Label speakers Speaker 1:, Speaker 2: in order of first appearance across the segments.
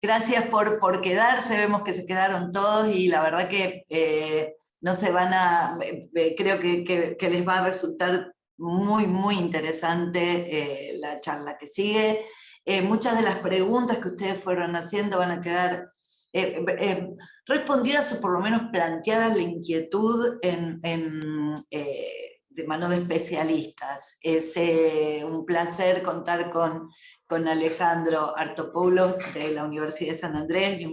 Speaker 1: Gracias por quedarse, vemos que se quedaron todos y la verdad que no se van a, creo que les va a resultar muy, muy interesante la charla que sigue. Muchas de las preguntas que ustedes fueron haciendo van a quedar respondidas o por lo menos planteadas la inquietud de mano de especialistas. Es un placer contar con Alejandro Artopoulos de la Universidad de San Andrés,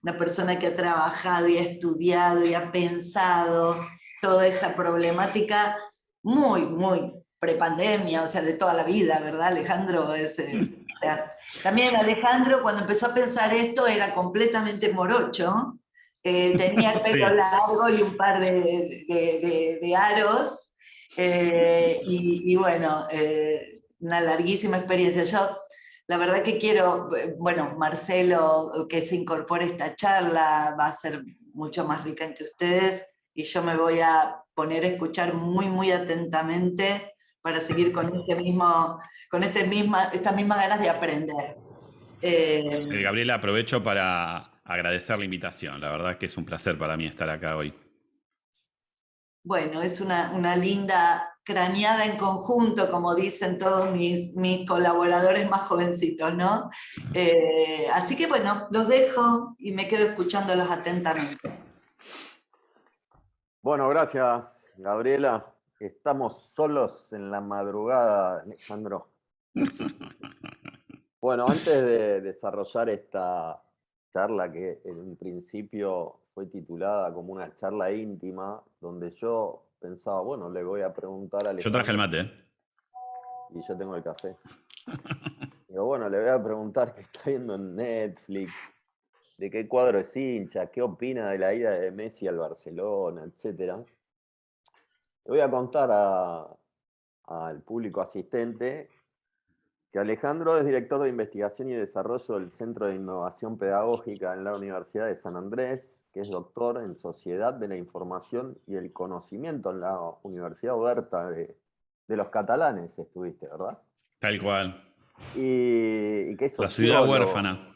Speaker 1: una persona que ha trabajado y ha estudiado y ha pensado toda esta problemática muy, muy prepandemia, o sea, de toda la vida, ¿verdad, Alejandro? O sea, también Alejandro, cuando empezó a pensar esto, era completamente morocho, tenía el pelo
Speaker 2: Sí.
Speaker 1: largo y un par de aros, y bueno, una larguísima experiencia. Yo, la verdad que quiero, bueno, Marcelo, que se incorpore a esta charla, va a ser mucho más rica que ustedes, y yo me voy a poner a escuchar muy, muy atentamente para seguir con estas mismas ganas de aprender.
Speaker 2: Gabriela, aprovecho para agradecer la invitación. La verdad es que es un placer para mí estar acá hoy.
Speaker 1: Bueno, es una linda craneada en conjunto, como dicen todos mis colaboradores más jovencitos, ¿no? Así que bueno, los dejo y me quedo escuchándolos atentamente.
Speaker 3: Bueno, gracias, Gabriela. Estamos solos en la madrugada, Alejandro. Bueno, antes de desarrollar esta charla que en un principio fue titulada como una charla íntima, donde yo pensaba, bueno, le voy a preguntar a
Speaker 2: Yo traje el
Speaker 3: Alejandro,
Speaker 2: mate, ¿eh?
Speaker 3: y yo tengo el café. Digo, bueno, le voy a preguntar qué está viendo en Netflix, de qué cuadro es hincha, qué opina de la ida de Messi al Barcelona, etcétera. Le voy a contar al público asistente que Alejandro es director de investigación y desarrollo del Centro de Innovación Pedagógica en la Universidad de San Andrés, que es doctor en Sociedad de la Información y el Conocimiento en la Universidad Oberta de los Catalanes, estuviste, ¿verdad?
Speaker 2: Tal cual.
Speaker 3: Y que es
Speaker 2: La ciudad
Speaker 3: sociólogo,
Speaker 2: huérfana.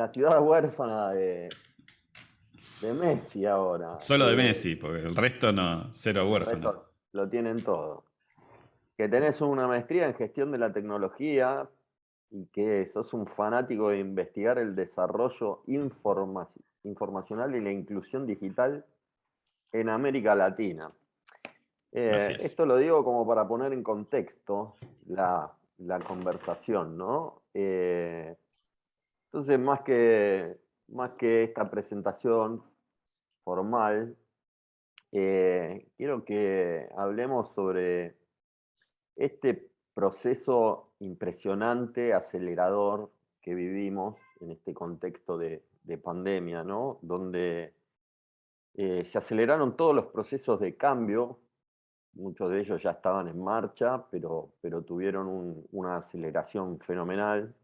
Speaker 3: la ciudad huérfana de Messi ahora.
Speaker 2: Solo de Messi, porque el resto no, cero
Speaker 3: El
Speaker 2: huérfano.
Speaker 3: resto lo tienen todo. Que tenés una maestría en gestión de la tecnología y que sos un fanático de investigar el desarrollo informacional y la inclusión digital en América Latina.
Speaker 2: Así es.
Speaker 3: Esto lo digo como para poner en contexto la conversación, ¿no? Entonces, más que esta presentación formal, quiero que hablemos sobre este proceso impresionante, acelerador que vivimos en este contexto de pandemia, ¿no? Donde se aceleraron todos los procesos de cambio, muchos de ellos ya estaban en marcha, pero tuvieron una aceleración fenomenal,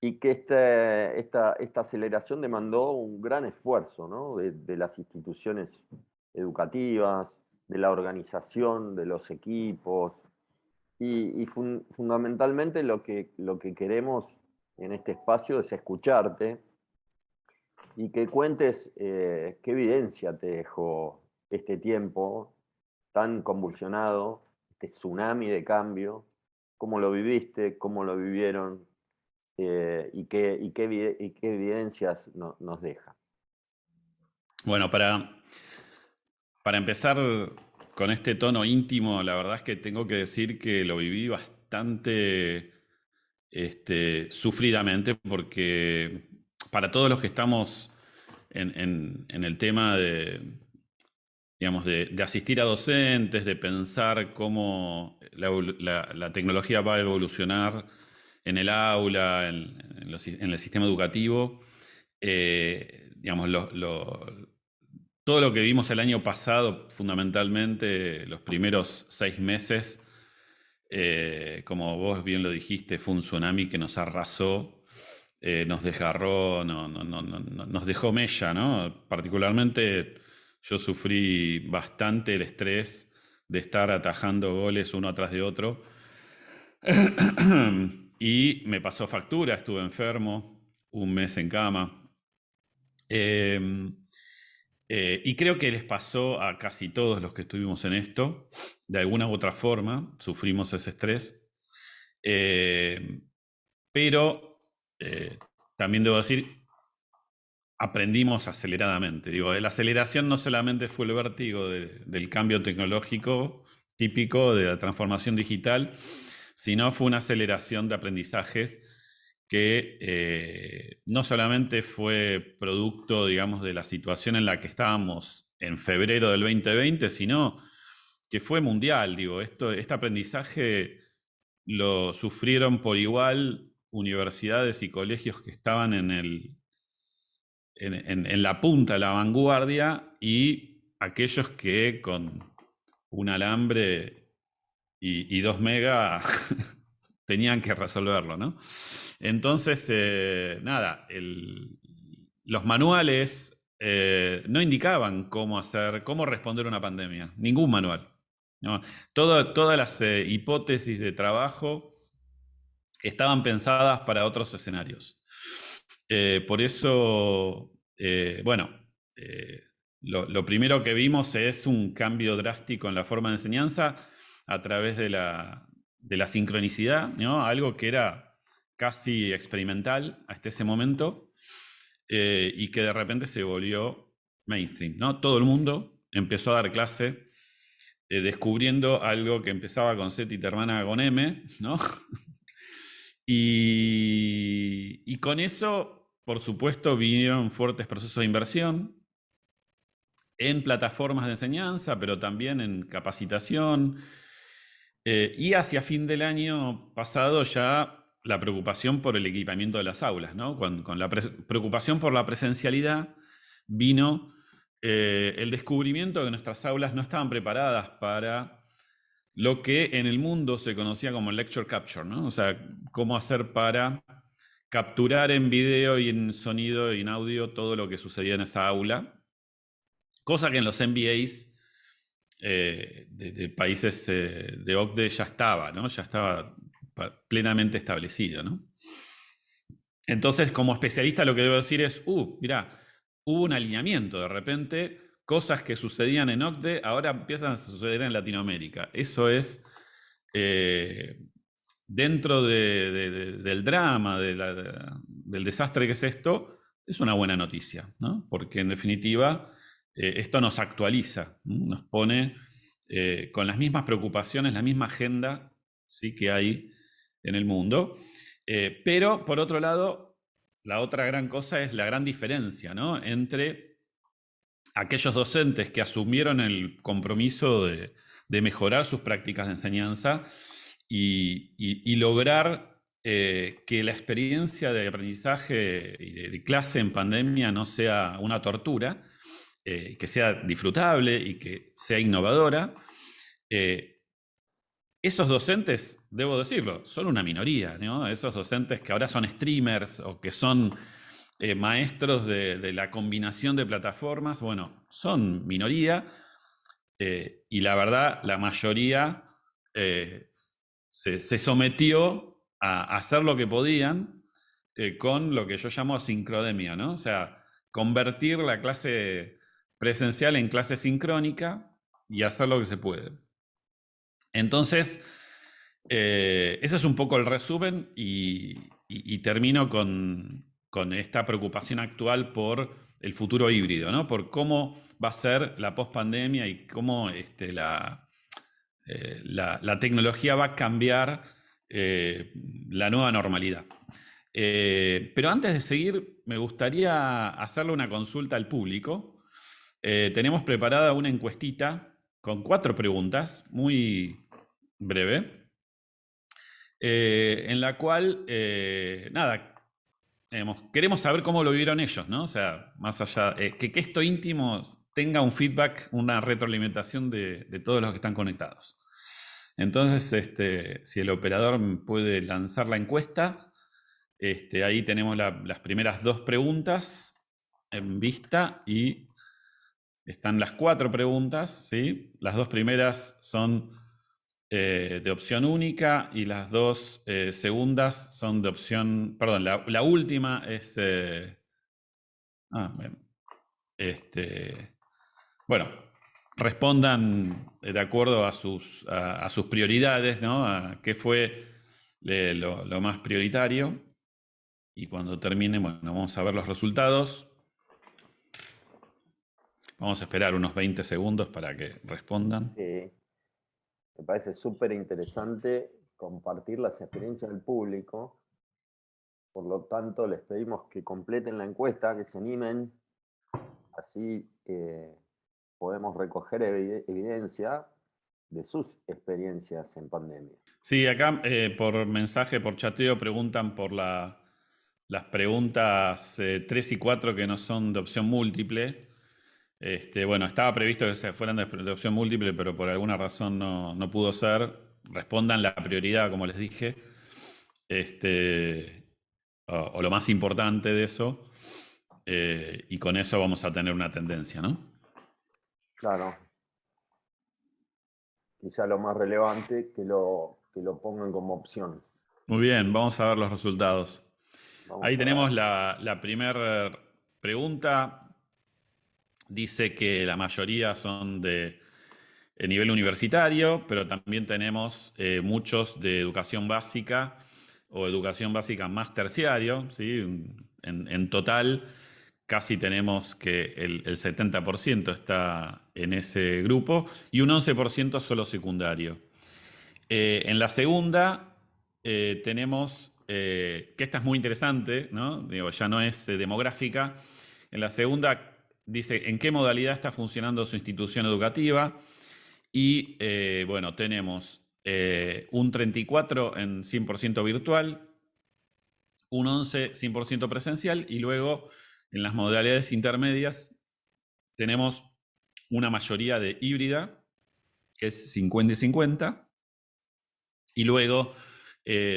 Speaker 3: y que esta aceleración demandó un gran esfuerzo, ¿no? De las instituciones educativas, de la organización, de los equipos, y fundamentalmente lo que queremos en este espacio es escucharte y que cuentes qué evidencia te dejó este tiempo tan convulsionado, este tsunami de cambio, cómo lo viviste, cómo lo vivieron, y qué evidencias nos deja.
Speaker 2: Bueno, para empezar con este tono íntimo, la verdad es que tengo que decir que lo viví bastante sufridamente, porque para todos los que estamos en el tema digamos, de asistir a docentes, de pensar cómo la tecnología va a evolucionar en el aula, en el sistema educativo, digamos, todo lo que vimos el año pasado, fundamentalmente los primeros 6 meses, como vos bien lo dijiste, fue un tsunami que nos arrasó, nos desgarró, nos dejó mella, ¿no? Particularmente yo sufrí bastante el estrés de estar atajando goles uno atrás de otro. y me pasó factura, estuve enfermo, un mes en cama. Y creo que les pasó a casi todos los que estuvimos en esto, de alguna u otra forma, sufrimos ese estrés. Pero también debo decir, aprendimos aceleradamente. Digo, la aceleración no solamente fue el vértigo del cambio tecnológico típico de la transformación digital, sino fue una aceleración de aprendizajes que no solamente fue producto, digamos, de la situación en la que estábamos en febrero del 2020, sino que fue mundial. Digo, este aprendizaje lo sufrieron por igual universidades y colegios que estaban en la punta, de la vanguardia, y aquellos que con un alambre y 2 megas tenían que resolverlo, ¿no? Entonces, nada, los manuales no indicaban cómo responder a una pandemia, ningún manual, ¿no? Todas las hipótesis de trabajo estaban pensadas para otros escenarios. Por eso, bueno, lo primero que vimos es un cambio drástico en la forma de enseñanza a través de la sincronicidad, ¿no? Algo que era casi experimental hasta ese momento, y que de repente se volvió mainstream, ¿no? Todo el mundo empezó a dar clase, descubriendo algo que empezaba con Z y termina con M, ¿no? Y con eso, por supuesto, vinieron fuertes procesos de inversión en plataformas de enseñanza, pero también en capacitación. Y hacia fin del año pasado ya la preocupación por el equipamiento de las aulas, ¿no? Con la preocupación por la presencialidad vino el descubrimiento de que nuestras aulas no estaban preparadas para lo que en el mundo se conocía como lecture capture, ¿no? O sea, cómo hacer para capturar en video y en sonido y en audio todo lo que sucedía en esa aula, cosa que en los MBAs de países de OCDE ya estaba, ¿no? Ya estaba plenamente establecido, ¿no? Entonces, como especialista, lo que debo decir es, mirá, hubo un alineamiento de repente. Cosas que sucedían en OCDE ahora empiezan a suceder en Latinoamérica. Eso es, dentro del drama, del desastre que es esto, es una buena noticia, ¿no? Porque en definitiva esto nos actualiza, ¿no? Nos pone con las mismas preocupaciones, la misma agenda, ¿sí?, que hay en el mundo. Pero por otro lado, la otra gran cosa es la gran diferencia, ¿no?, entre aquellos docentes que asumieron el compromiso de mejorar sus prácticas de enseñanza y lograr que la experiencia de aprendizaje y de clase en pandemia no sea una tortura, que sea disfrutable y que sea innovadora. Esos docentes, debo decirlo, son una minoría, ¿no? Esos docentes que ahora son streamers o que son maestros de la combinación de plataformas, bueno, son minoría, y la verdad, la mayoría se sometió a hacer lo que podían con lo que yo llamo sincrodemia, ¿no? O sea, convertir la clase presencial en clase sincrónica y hacer lo que se puede. Entonces, ese es un poco el resumen y termino con esta preocupación actual por el futuro híbrido, ¿no? Por cómo va a ser la pospandemia y cómo la tecnología va a cambiar la nueva normalidad. Pero antes de seguir, me gustaría hacerle una consulta al público. Tenemos preparada una encuestita con 4 preguntas, muy breve, en la cual, nada, queremos saber cómo lo vieron ellos, ¿no? O sea, más allá, que esto íntimo tenga un feedback, una retroalimentación de todos los que están conectados. Entonces, si el operador puede lanzar la encuesta, ahí tenemos las primeras 2 preguntas en vista y están las 4 preguntas, ¿sí? Las 2 primeras son de opción única y las dos segundas son de opción, perdón, la última es, bien. Bueno, respondan de acuerdo a sus prioridades, ¿no? A qué fue lo más prioritario. Y cuando termine, bueno, vamos a ver los resultados. Vamos a esperar unos 20 segundos para que respondan.
Speaker 3: Me parece súper interesante compartir las experiencias del público. Por lo tanto, les pedimos que completen la encuesta, que se animen. Así podemos recoger evidencia de sus experiencias en pandemia.
Speaker 2: Sí, acá por mensaje, por chateo, preguntan por las preguntas 3 y 4 que no son de opción múltiple. Bueno, estaba previsto que se fueran de opción múltiple, pero por alguna razón no pudo ser. Respondan la prioridad, como les dije. O lo más importante de eso. Y con eso vamos a tener una tendencia, ¿no?
Speaker 3: Claro. Quizá lo más relevante que lo pongan como opción.
Speaker 2: Muy bien, vamos a ver los resultados. Ahí tenemos
Speaker 3: ver.
Speaker 2: la primera pregunta. Dice que la mayoría son de nivel universitario, pero también tenemos muchos de educación básica o educación básica más terciario, ¿sí? En total, casi tenemos que el 70% está en ese grupo y un 11% solo secundario. En la segunda tenemos, que esta es muy interesante, ¿no? Digo, ya no es demográfica. En la segunda dice en qué modalidad está funcionando su institución educativa. Y bueno, tenemos un 34 en 100% virtual, un 11 100% presencial y luego en las modalidades intermedias tenemos una mayoría de híbrida, que es 50 y 50, y luego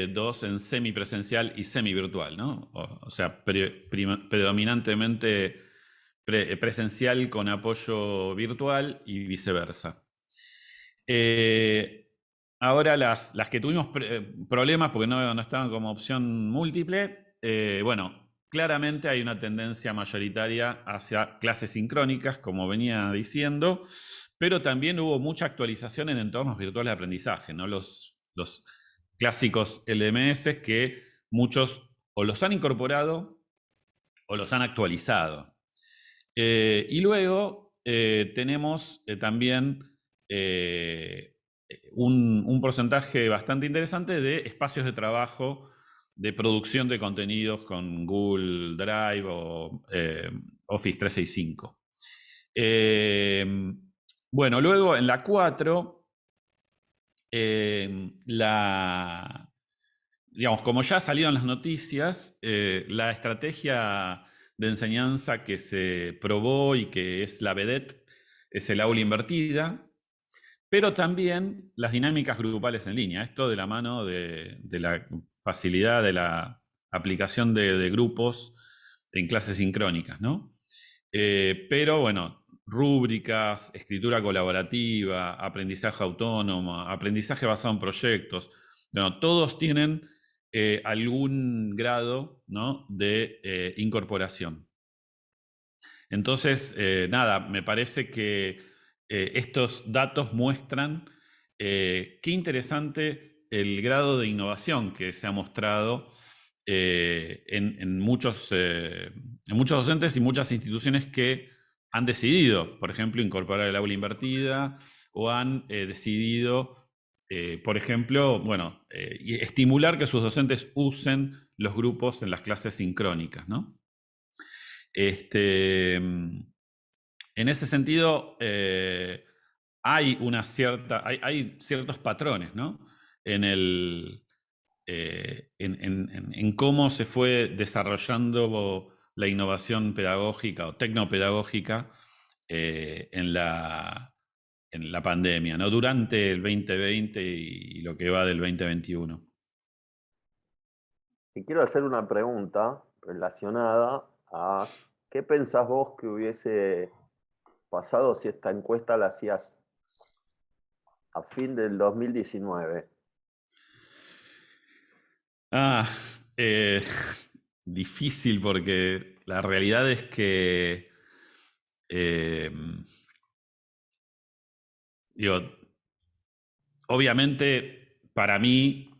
Speaker 2: dos en semipresencial y semivirtual, ¿no? O sea, predominantemente presencial con apoyo virtual y viceversa. Ahora las que tuvimos problemas porque no estaban como opción múltiple, bueno, claramente hay una tendencia mayoritaria hacia clases sincrónicas, como venía diciendo, pero también hubo mucha actualización en entornos virtuales de aprendizaje, ¿no? Los clásicos LMS que muchos o los han incorporado o los han actualizado. Y luego tenemos también un porcentaje bastante interesante de espacios de trabajo de producción de contenidos con Google Drive o Office 365. Bueno, luego en la 4, digamos, como ya salieron las noticias, la estrategia de enseñanza que se probó y que es la vedette es el aula invertida, pero también las dinámicas grupales en línea. Esto de la mano de la facilidad de la aplicación de grupos en clases sincrónicas, ¿no? Pero bueno, rúbricas, escritura colaborativa, aprendizaje autónomo, aprendizaje basado en proyectos, bueno, todos tienen algún grado, ¿no?, de incorporación. Entonces, nada, me parece que estos datos muestran qué interesante el grado de innovación que se ha mostrado en muchos docentes y muchas instituciones que han decidido, por ejemplo, incorporar el aula invertida o han decidido, por ejemplo, bueno, estimular que sus docentes usen los grupos en las clases sincrónicas, ¿no? En ese sentido, hay ciertos patrones, ¿no? En cómo se fue desarrollando la innovación pedagógica o tecnopedagógica en la pandemia, ¿no? Durante el 2020 y lo que va del 2021.
Speaker 3: Te quiero hacer una pregunta relacionada a qué pensás vos que hubiese pasado si esta encuesta la hacías a fin del 2019?
Speaker 2: Ah, eh, difícil porque la realidad es que, eh, digo, obviamente para mí,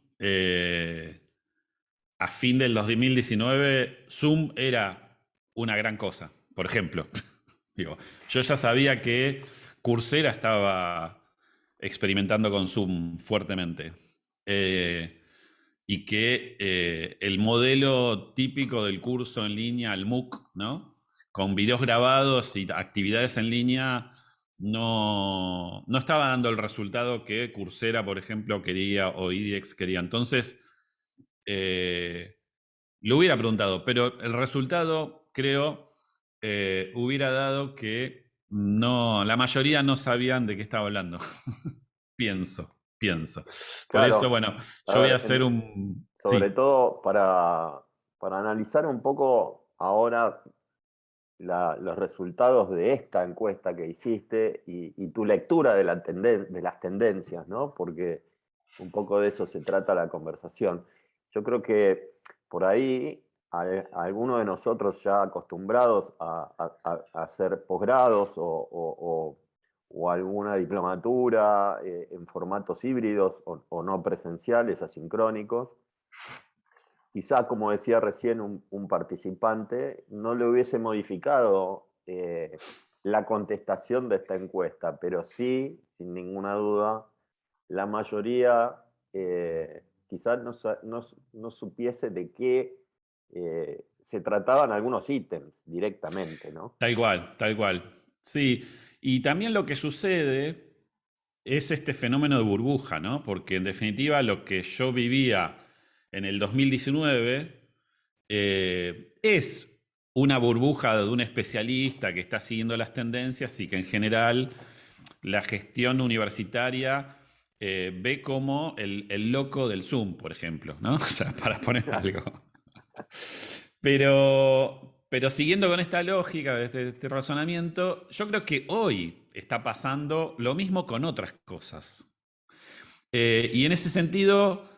Speaker 2: a fin del 2019, Zoom era una gran cosa, por ejemplo. Digo, yo ya sabía que Coursera estaba experimentando con Zoom fuertemente. Eh, y que el modelo típico del curso en línea, el MOOC, ¿no? Con videos grabados y actividades en línea, no estaba dando el resultado que Coursera, por ejemplo, quería o IDX quería. Entonces, lo hubiera preguntado, pero el resultado, creo, hubiera dado que no, la mayoría no sabían de qué estaba hablando. Pienso. Por eso,
Speaker 3: Claro,
Speaker 2: bueno,
Speaker 3: a
Speaker 2: yo voy a
Speaker 3: ver,
Speaker 2: hacer un...
Speaker 3: sobre
Speaker 2: Sí,
Speaker 3: todo para analizar un poco ahora los resultados de esta encuesta que hiciste y tu lectura de de las tendencias, ¿no? Porque un poco de eso se trata la conversación. Yo creo que por ahí algunos de nosotros ya acostumbrados a hacer posgrados o alguna diplomatura en formatos híbridos o no presenciales, asincrónicos, quizá, como decía recién un participante, no le hubiese modificado la contestación de esta encuesta, pero sí, sin ninguna duda, la mayoría quizás no supiese de qué se trataban algunos ítems directamente, ¿no?
Speaker 2: tal cual, tal cual. Sí, y también lo que sucede es este fenómeno de burbuja, ¿no? Porque en definitiva lo que yo vivía en el 2019 es una burbuja de un especialista que está siguiendo las tendencias y que en general la gestión universitaria ve como el loco del Zoom, por ejemplo, ¿no? O sea, para poner algo. Pero siguiendo con esta lógica, de este razonamiento, yo creo que hoy está pasando lo mismo con otras cosas. Y en ese sentido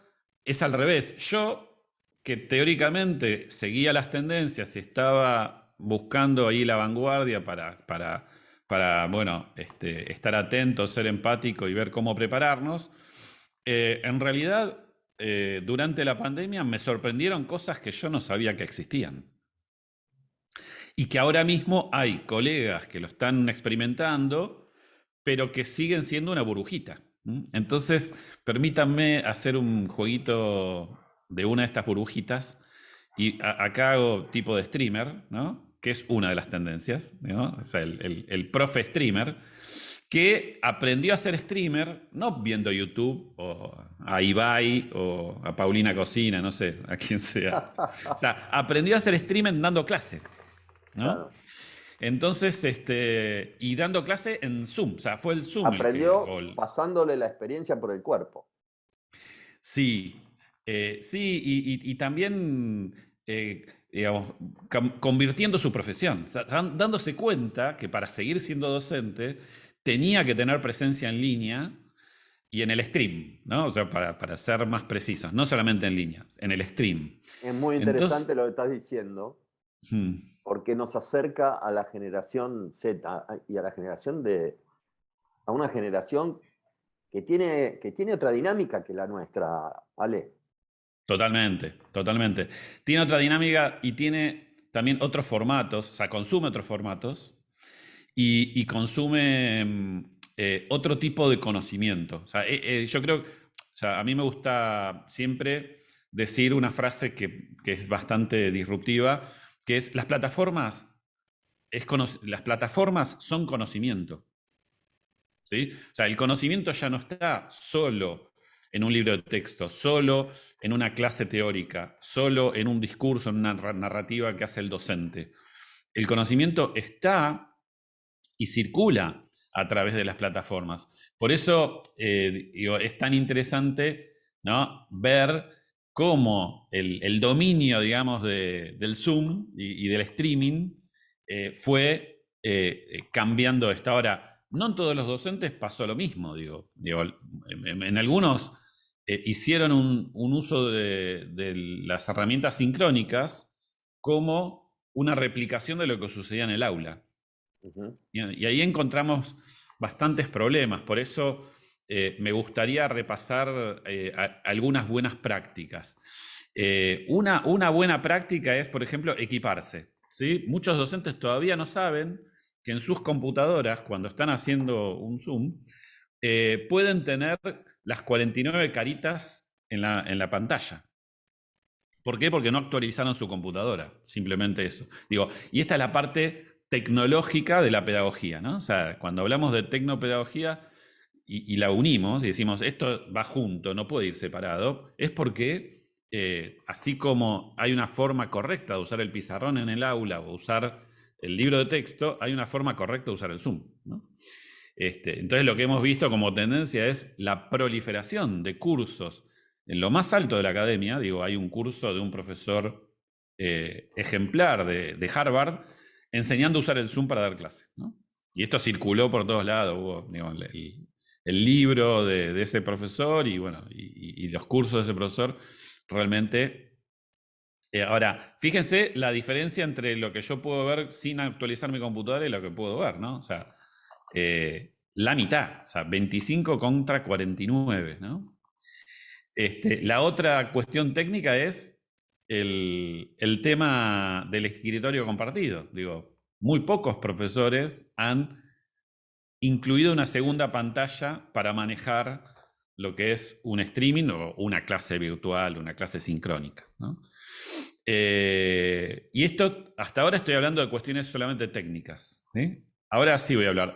Speaker 2: es al revés. Yo, que teóricamente seguía las tendencias y estaba buscando ahí la vanguardia para bueno, estar atento, ser empático y ver cómo prepararnos, en realidad, durante la pandemia me sorprendieron cosas que yo no sabía que existían. Y que ahora mismo hay colegas que lo están experimentando, pero que siguen siendo una burbujita. Entonces, permítanme hacer un jueguito de una de estas burbujitas. Y acá hago tipo de streamer, ¿no? Que es una de las tendencias, ¿no? O sea, el profe streamer, que aprendió a ser streamer, no viendo YouTube o a Ibai o a Paulina Cocina, no sé, a quien sea. O sea, aprendió a ser streamer dando clase, ¿no?
Speaker 3: Claro.
Speaker 2: Entonces, y dando clase en Zoom, o sea, fue el Zoom el que...
Speaker 3: Aprendió pasándole la experiencia por el cuerpo.
Speaker 2: Sí, sí, y también, digamos, convirtiendo su profesión, o sea, dándose cuenta que para seguir siendo docente tenía que tener presencia en línea y en el stream, ¿no? O sea, para ser más precisos, no solamente en línea, en el stream.
Speaker 3: Es muy
Speaker 2: Entonces,
Speaker 3: interesante lo que estás diciendo,
Speaker 2: hmm,
Speaker 3: porque nos acerca a la generación Z y a la generación a una generación que tiene otra dinámica que la nuestra, Ale.
Speaker 2: totalmente, totalmente. Tiene otra dinámica y tiene también otros formatos, o sea, consume otros formatos y consume otro tipo de conocimiento. O sea, yo creo, o sea, a mí me gusta siempre decir una frase que es bastante disruptiva, que es las plataformas son conocimiento. ¿Sí? O sea, el conocimiento ya no está solo en un libro de texto, solo en una clase teórica, solo en un discurso, en una narrativa que hace el docente. El conocimiento está y circula a través de las plataformas. Por eso digo, es tan interesante, ¿no? Ver cómo el dominio, digamos, del Zoom y del streaming fue cambiando esto. Ahora, no en todos los docentes pasó lo mismo, digo en algunos hicieron un uso de las herramientas sincrónicas como una replicación de lo que sucedía en el aula. Y ahí encontramos bastantes problemas, por eso me gustaría repasar algunas buenas prácticas. Una buena práctica es, por ejemplo, equiparse, ¿sí? Muchos docentes todavía no saben que en sus computadoras, cuando están haciendo un Zoom, pueden tener las 49 caritas en la pantalla. ¿Por qué? Porque no actualizaron su computadora, simplemente eso. Digo, y esta es la parte tecnológica de la pedagogía, ¿no? O sea, cuando hablamos de tecnopedagogía y la unimos y decimos, esto va junto, no puede ir separado, es porque así como hay una forma correcta de usar el pizarrón en el aula o usar el libro de texto, hay una forma correcta de usar el Zoom, ¿no? Entonces lo que hemos visto como tendencia es la proliferación de cursos en lo más alto de la academia. Digo, hay un curso de un profesor ejemplar de Harvard enseñando a usar el Zoom para dar clases, ¿no? Y esto circuló por todos lados. Hubo, digo, el libro de ese profesor y, bueno, y los cursos de ese profesor realmente. Ahora, fíjense la diferencia entre lo que yo puedo ver sin actualizar mi computadora y lo que puedo ver, ¿no? O sea, la mitad, o sea, 25 contra 49, ¿no? La otra cuestión técnica es el tema del escritorio compartido. Digo, muy pocos profesores han incluido una segunda pantalla para manejar lo que es un streaming o una clase virtual, una clase sincrónica, ¿no? Y esto, hasta ahora estoy hablando de cuestiones solamente técnicas, ¿sí? Ahora sí voy a hablar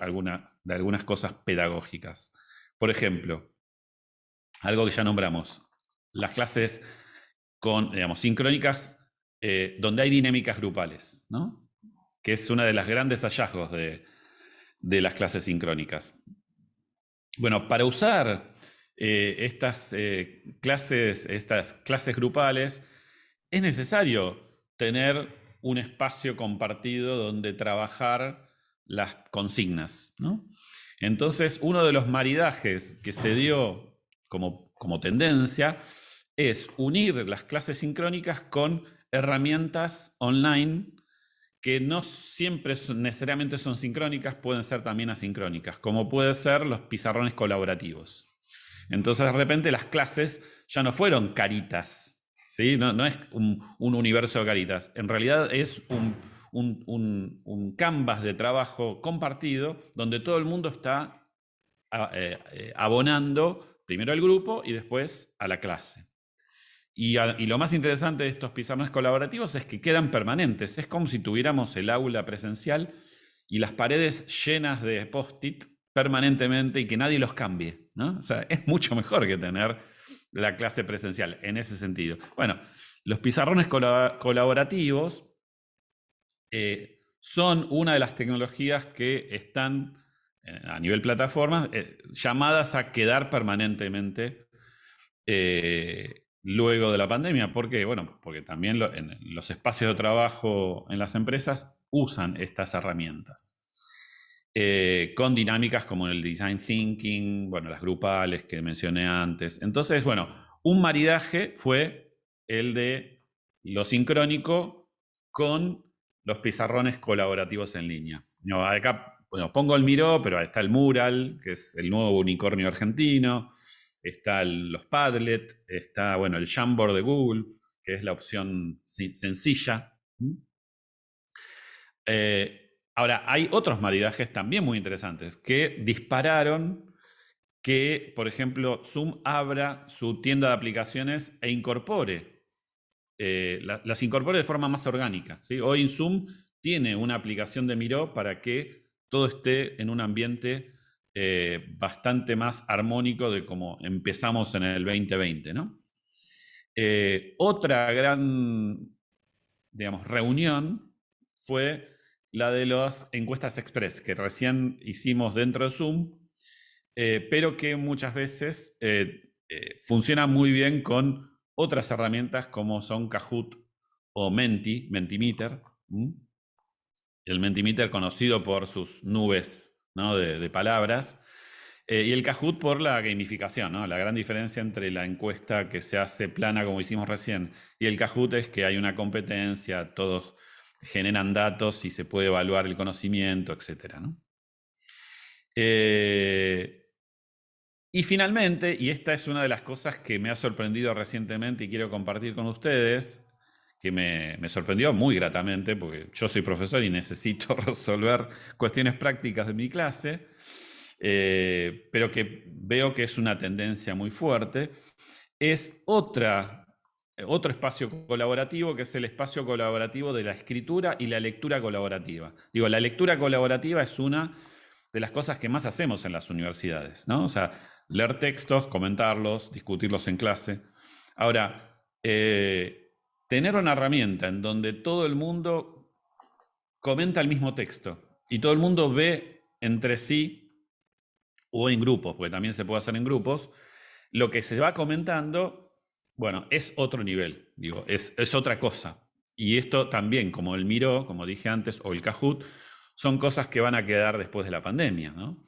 Speaker 2: de algunas cosas pedagógicas. Por ejemplo, algo que ya nombramos, las clases digamos, sincrónicas, donde hay dinámicas grupales, ¿no? Que es una de las grandes hallazgos de las clases sincrónicas. Bueno, para usar estas clases grupales, es necesario tener un espacio compartido donde trabajar las consignas, ¿no? Entonces, uno de los maridajes que se dio como tendencia es unir las clases sincrónicas con herramientas online que no siempre necesariamente son sincrónicas, pueden ser también asincrónicas, como pueden ser los pizarrones colaborativos. Entonces, de repente, las clases ya no fueron caritas, ¿sí? No es un universo de caritas, en realidad es un canvas de trabajo compartido donde todo el mundo está abonando primero al grupo y después a la clase. Y lo más interesante de estos pizarrones colaborativos es que quedan permanentes. Es como si tuviéramos el aula presencial y las paredes llenas de post-it permanentemente y que nadie los cambie, ¿no? O sea, es mucho mejor que tener la clase presencial en ese sentido. Bueno, los pizarrones colaborativos son una de las tecnologías que están a nivel plataforma llamadas a quedar permanentemente luego de la pandemia. ¿Por qué? Bueno, porque también en los espacios de trabajo en las empresas usan estas herramientas. Con dinámicas como el design thinking, bueno, las grupales que mencioné antes. Entonces, bueno, un maridaje fue el de lo sincrónico con los pizarrones colaborativos en línea. No, acá, bueno, pongo el Miro, pero está el Mural, que es el nuevo unicornio argentino. Está los Padlet, está, bueno, el Jamboard de Google, que es la opción sencilla. Ahora, hay otros maridajes también muy interesantes que dispararon que, por ejemplo, Zoom abra su tienda de aplicaciones e incorpore, las incorpore de forma más orgánica, ¿sí? Hoy Zoom tiene una aplicación de Miro para que todo esté en un ambiente bastante más armónico de como empezamos en el 2020, ¿no? Otra gran, digamos, reunión fue la de las encuestas express, que recién hicimos dentro de Zoom, pero que muchas veces funciona muy bien con otras herramientas como son Kahoot o Mentimeter. El Mentimeter conocido por sus nubes ¿no? de palabras. Y el Kahoot por la gamificación, ¿no? La gran diferencia entre la encuesta que se hace plana, como hicimos recién, y el Kahoot es que hay una competencia, todos generan datos y se puede evaluar el conocimiento, etc., ¿no? Y finalmente, y esta es una de las cosas que me ha sorprendido recientemente y quiero compartir con ustedes, que me sorprendió muy gratamente, porque yo soy profesor y necesito resolver cuestiones prácticas de mi clase, pero que veo que es una tendencia muy fuerte, es otro espacio colaborativo, que es el espacio colaborativo de la escritura y la lectura colaborativa. Digo, la lectura colaborativa es una de las cosas que más hacemos en las universidades, ¿no? O sea, leer textos, comentarlos, discutirlos en clase. Ahora, tener una herramienta en donde todo el mundo comenta el mismo texto y todo el mundo ve entre sí o en grupos, porque también se puede hacer en grupos, lo que se va comentando, bueno, es otro nivel, digo, es otra cosa. Y esto también, como el Miro, como dije antes, o el Kahoot, son cosas que van a quedar después de la pandemia, ¿no?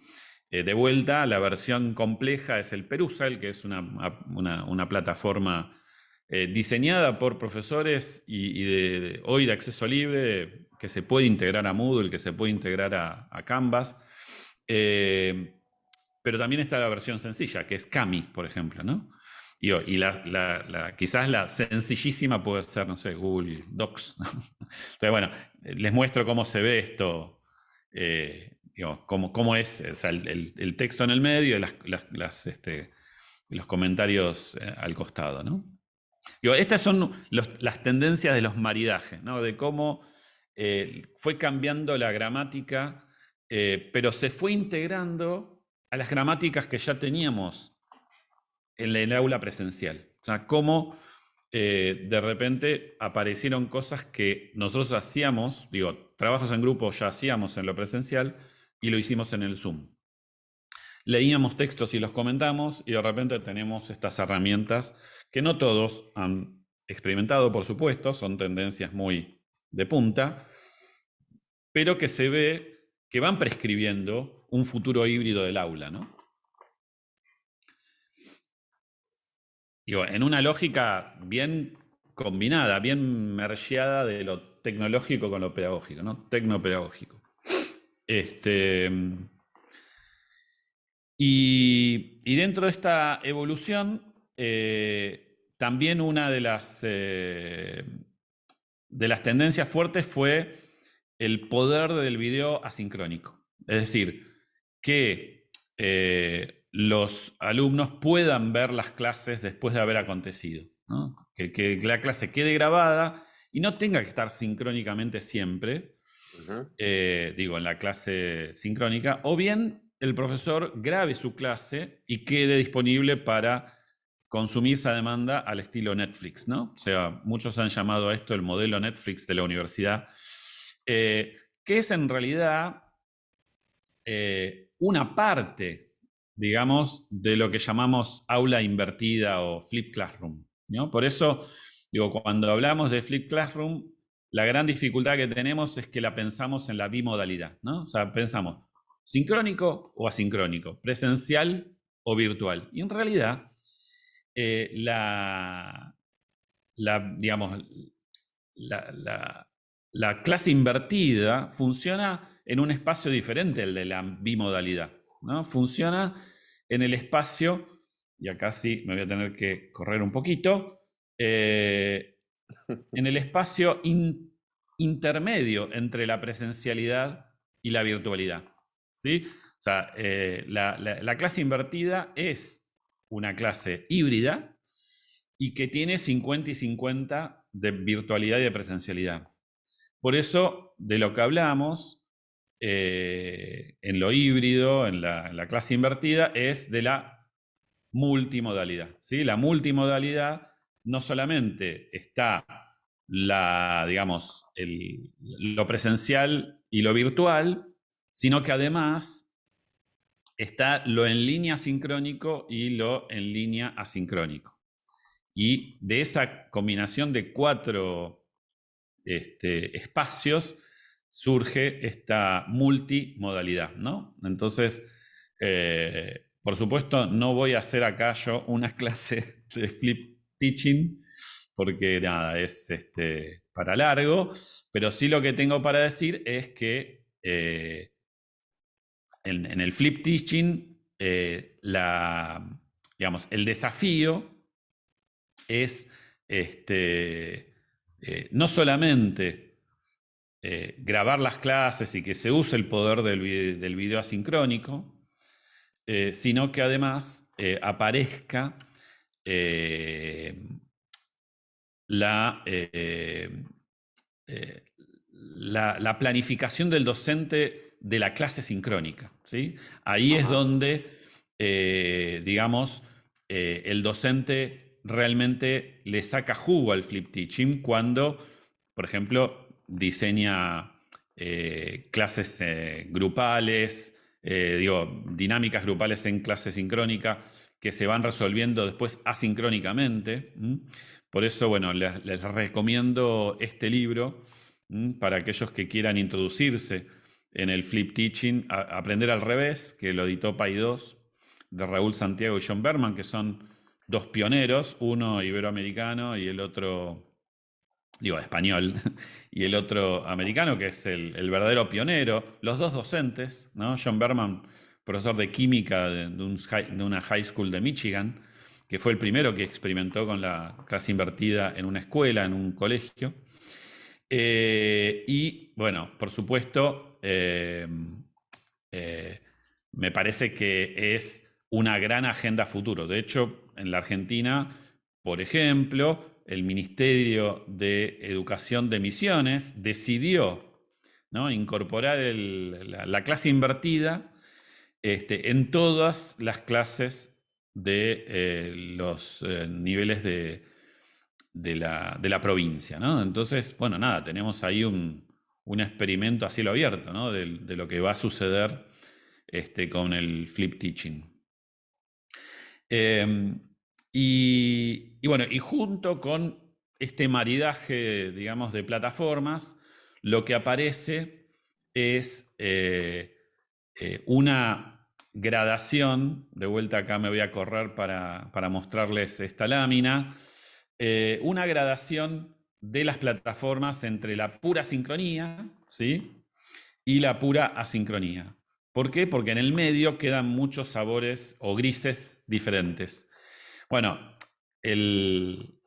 Speaker 2: De vuelta, la versión compleja es el Perusall, que es una plataforma diseñada por profesores y hoy de acceso libre, que se puede integrar a Moodle, que se puede integrar a Canvas. Pero también está la versión sencilla, que es Kami, por ejemplo, ¿no? Y quizás la sencillísima puede ser, no sé, Google Docs. Entonces, bueno, les muestro cómo se ve esto, cómo es, o sea, el texto en el medio y los comentarios al costado, ¿no? Estas son las tendencias de los maridajes, ¿no? De cómo fue cambiando la gramática, pero se fue integrando a las gramáticas que ya teníamos en el aula presencial. O sea, cómo de repente aparecieron cosas que nosotros hacíamos, digo, trabajos en grupo ya hacíamos en lo presencial y lo hicimos en el Zoom. Leíamos textos y los comentamos y de repente tenemos estas herramientas que no todos han experimentado, por supuesto, son tendencias muy de punta, pero que se ve que van prescribiendo un futuro híbrido del aula, ¿no? Digo, en una lógica bien combinada, bien mergeada de lo tecnológico con lo pedagógico, ¿no? Tecnopedagógico. Y dentro de esta evolución, también una de las tendencias fuertes fue el poder del video asincrónico. Es decir, que los alumnos puedan ver las clases después de haber acontecido, ¿no? Que la clase quede grabada y no tenga que estar sincrónicamente siempre, digo, en la clase sincrónica, o bien el profesor grabe su clase y quede disponible para consumirse a demanda al estilo Netflix, ¿no? O sea, muchos han llamado a esto el modelo Netflix de la universidad, que es en realidad una parte, digamos, de lo que llamamos aula invertida o flip classroom, ¿no? Por eso, digo, cuando hablamos de flip classroom, la gran dificultad que tenemos es que la pensamos en la bimodalidad, ¿no? O sea, pensamos sincrónico o asincrónico, presencial o virtual. Y en realidad, digamos, la clase invertida funciona en un espacio diferente al de la bimodalidad, ¿no? Funciona en el espacio, y acá sí me voy a tener que correr un poquito, en el espacio intermedio entre la presencialidad y la virtualidad, ¿sí? O sea, la clase invertida es una clase híbrida y que tiene 50 y 50 de virtualidad y de presencialidad. Por eso, de lo que hablamos en lo híbrido, en la clase invertida, es de la multimodalidad, ¿sí? La multimodalidad no solamente está digamos, lo presencial y lo virtual, sino que además está lo en línea sincrónico y lo en línea asincrónico. Y de esa combinación de 4 espacios surge esta multimodalidad, ¿no? Entonces, por supuesto, no voy a hacer acá yo una clase de flip teaching, porque nada, es para largo, pero sí lo que tengo para decir es que en el flip teaching, digamos, el desafío es no solamente grabar las clases y que se use el poder del video asincrónico, sino que además aparezca la planificación del docente de la clase sincrónica, ¿sí? Ahí es donde, digamos, el docente realmente le saca jugo al flip teaching cuando, por ejemplo, diseña clases grupales, dinámicas grupales en clase sincrónica que se van resolviendo después asincrónicamente. Por eso, bueno, les recomiendo este libro para aquellos que quieran introducirse en el flip teaching, Aprender al revés, que lo editó Paidós, de Raúl Santiago y John Berman, que son dos pioneros, uno iberoamericano y el otro, español, y el otro americano, que es el verdadero pionero, los dos docentes, ¿no? John Berman, profesor de química de una high school de Michigan, que fue el primero que experimentó con la clase invertida en una escuela, en un colegio. Y bueno, por supuesto, me parece que es una gran agenda futuro. De hecho, en la Argentina, por ejemplo, el Ministerio de Educación de Misiones decidió, ¿no?, incorporar la clase invertida en todas las clases de los niveles de la provincia, ¿no? Entonces, bueno, nada, tenemos ahí un experimento a cielo abierto, ¿no?, de lo que va a suceder con el flip teaching. Y bueno, y junto con este maridaje, digamos, de plataformas, lo que aparece es una gradación. De vuelta acá me voy a correr para mostrarles esta lámina. Una gradación de las plataformas entre la pura sincronía, ¿sí?, y la pura asincronía. ¿Por qué? Porque en el medio quedan muchos sabores o grises diferentes. Bueno, el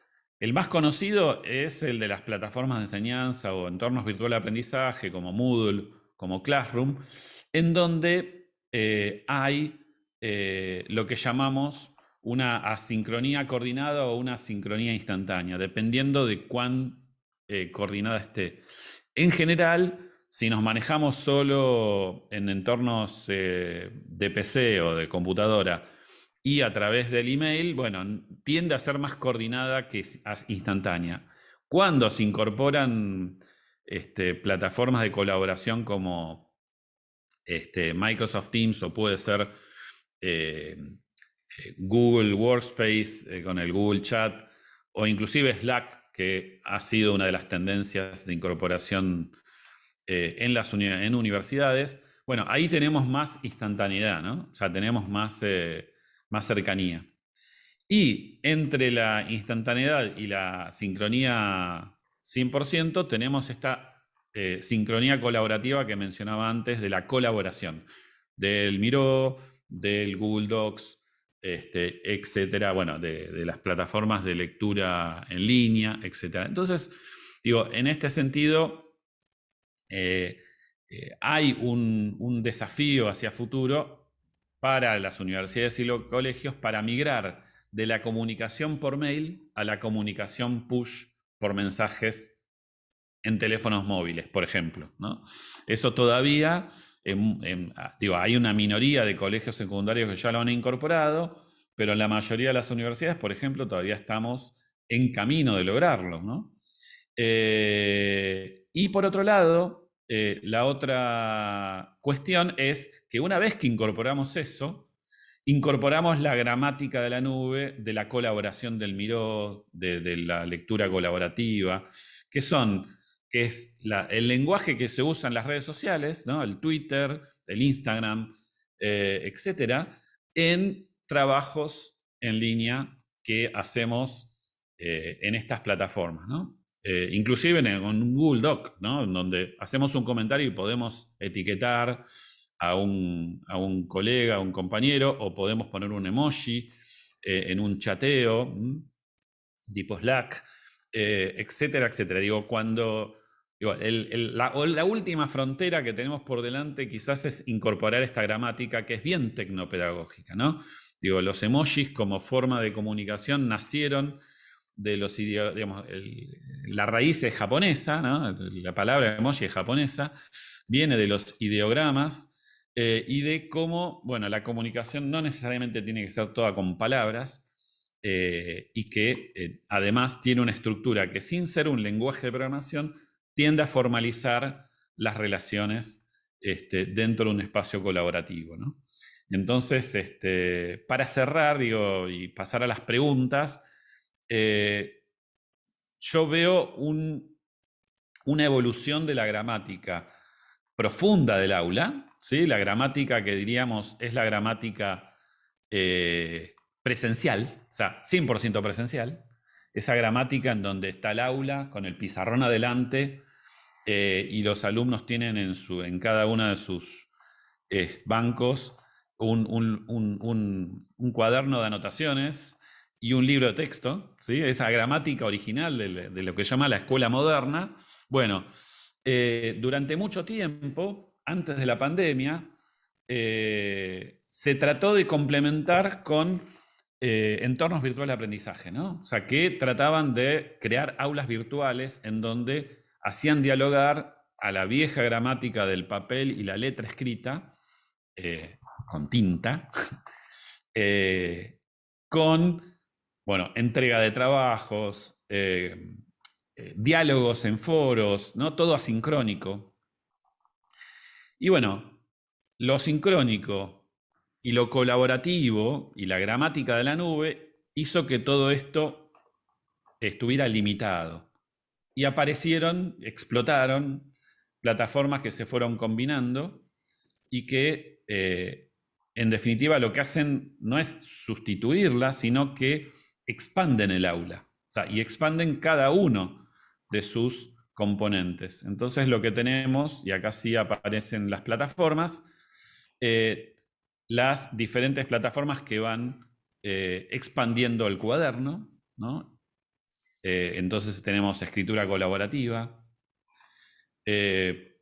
Speaker 2: más conocido es el de las plataformas de enseñanza o entornos virtuales de aprendizaje, como Moodle, como Classroom, en donde hay lo que llamamos una asincronía coordinada o una sincronía instantánea, dependiendo de cuán coordinada esté. En general, si nos manejamos solo en entornos de PC o de computadora y a través del email, bueno, tiende a ser más coordinada que instantánea. Cuando se incorporan plataformas de colaboración como Microsoft Teams, o puede ser Google Workspace con el Google Chat, o inclusive Slack, que ha sido una de las tendencias de incorporación en universidades, bueno, ahí tenemos más instantaneidad, ¿no? O sea, tenemos más cercanía. Y entre la instantaneidad y la sincronía 100%, tenemos esta sincronía colaborativa que mencionaba antes, de la colaboración, del Miro, del Google Docs, etcétera, bueno, de las plataformas de lectura en línea, etcétera. Entonces, digo, en este sentido, hay un desafío hacia futuro para las universidades y los colegios para migrar de la comunicación por mail a la comunicación push por mensajes en teléfonos móviles, por ejemplo, ¿no? Eso todavía, hay una minoría de colegios secundarios que ya lo han incorporado, pero en la mayoría de las universidades, por ejemplo, todavía estamos en camino de lograrlo, ¿no? Y por otro lado, la otra cuestión es que una vez que incorporamos eso, incorporamos la gramática de la nube, de la colaboración del Miro, de la lectura colaborativa, que son que es el lenguaje que se usa en las redes sociales, ¿no? El Twitter, el Instagram, etcétera, en trabajos en línea que hacemos en estas plataformas, ¿no? Inclusive en un Google Doc, ¿no? En donde hacemos un comentario y podemos etiquetar a un colega, a un compañero, o podemos poner un emoji en un chateo, tipo Slack, etcétera, etcétera. Digo, la última frontera que tenemos por delante quizás es incorporar esta gramática que es bien tecnopedagógica, ¿no? Digo, los emojis como forma de comunicación nacieron de los digamos, la raíz es japonesa, ¿no? La palabra emoji es japonesa, viene de los ideogramas y de cómo, bueno, la comunicación no necesariamente tiene que ser toda con palabras, y que además tiene una estructura que sin ser un lenguaje de programación tiende a formalizar las relaciones dentro de un espacio colaborativo, ¿no? Entonces, para cerrar, digo, y pasar a las preguntas, yo veo una evolución de la gramática profunda del aula, ¿sí? La gramática que diríamos es la gramática presencial, o sea, 100% presencial, esa gramática en donde está el aula con el pizarrón adelante y los alumnos tienen en cada uno de sus bancos un cuaderno de anotaciones y un libro de texto, ¿sí? Esa gramática original de lo que se llama la escuela moderna. Bueno, durante mucho tiempo, antes de la pandemia, se trató de complementar con entornos virtuales de aprendizaje, ¿no? O sea, que trataban de crear aulas virtuales en donde hacían dialogar a la vieja gramática del papel y la letra escrita, con tinta, con, bueno, entrega de trabajos, diálogos en foros, ¿no? Todo asincrónico. Y bueno, lo sincrónico y lo colaborativo y la gramática de la nube hizo que todo esto estuviera limitado. Y aparecieron, explotaron plataformas que se fueron combinando y que en definitiva lo que hacen no es sustituirla, sino que expanden el aula, o sea, y expanden cada uno de sus componentes. Entonces lo que tenemos, y acá sí aparecen las plataformas, las diferentes plataformas que van expandiendo el cuaderno, ¿no? Entonces tenemos escritura colaborativa,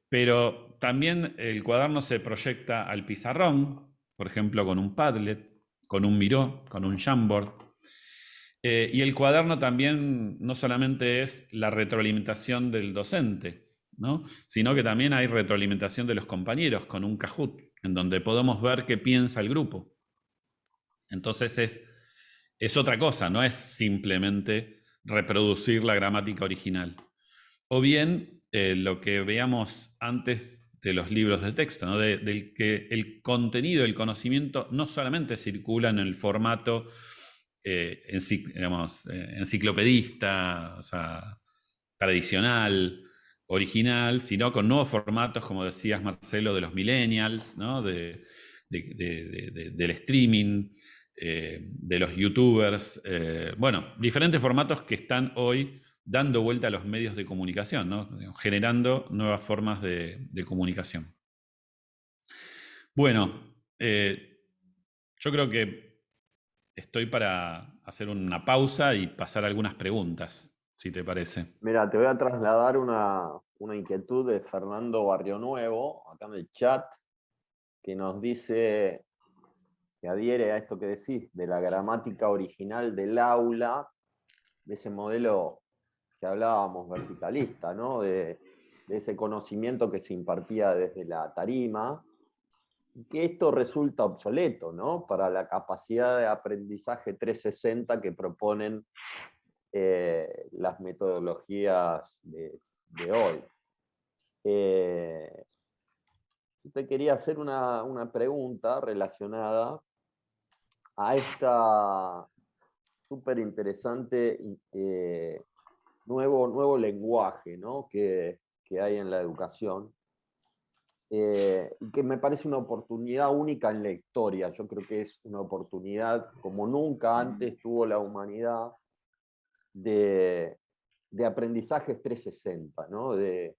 Speaker 2: pero también el cuaderno se proyecta al pizarrón, por ejemplo, con un Padlet, con un Miro, con un Jamboard. Y el cuaderno también no solamente es la retroalimentación del docente, ¿no? Sino que también hay retroalimentación de los compañeros con un Kahoot, en donde podemos ver qué piensa el grupo. Entonces es otra cosa, no es simplemente reproducir la gramática original. O bien lo que veíamos antes de los libros de texto, ¿no? Del que el contenido, el conocimiento no solamente circula en el formato enciclopedista, o sea, tradicional, original, sino con nuevos formatos, como decías Marcelo, de los millennials, ¿no? Del streaming, de los youtubers, bueno, diferentes formatos que están hoy dando vuelta a los medios de comunicación, ¿no? Generando nuevas formas de comunicación. Bueno, yo creo que estoy para hacer una pausa y pasar algunas preguntas, si te parece.
Speaker 3: Mira, te voy a trasladar una inquietud de Fernando Barrionuevo, acá en el chat, que nos dice que adhiere a esto que decís, de la gramática original del aula, de ese modelo que hablábamos verticalista, ¿no? De ese conocimiento que se impartía desde la tarima, que esto resulta obsoleto, ¿no? Para la capacidad de aprendizaje 360 que proponen las metodologías de hoy. Yo te quería hacer una pregunta relacionada a esta súper interesante nuevo lenguaje, ¿no? que hay en la educación, y que me parece una oportunidad única en la historia. Yo creo que es una oportunidad como nunca antes tuvo la humanidad de, de aprendizajes 360, ¿no? De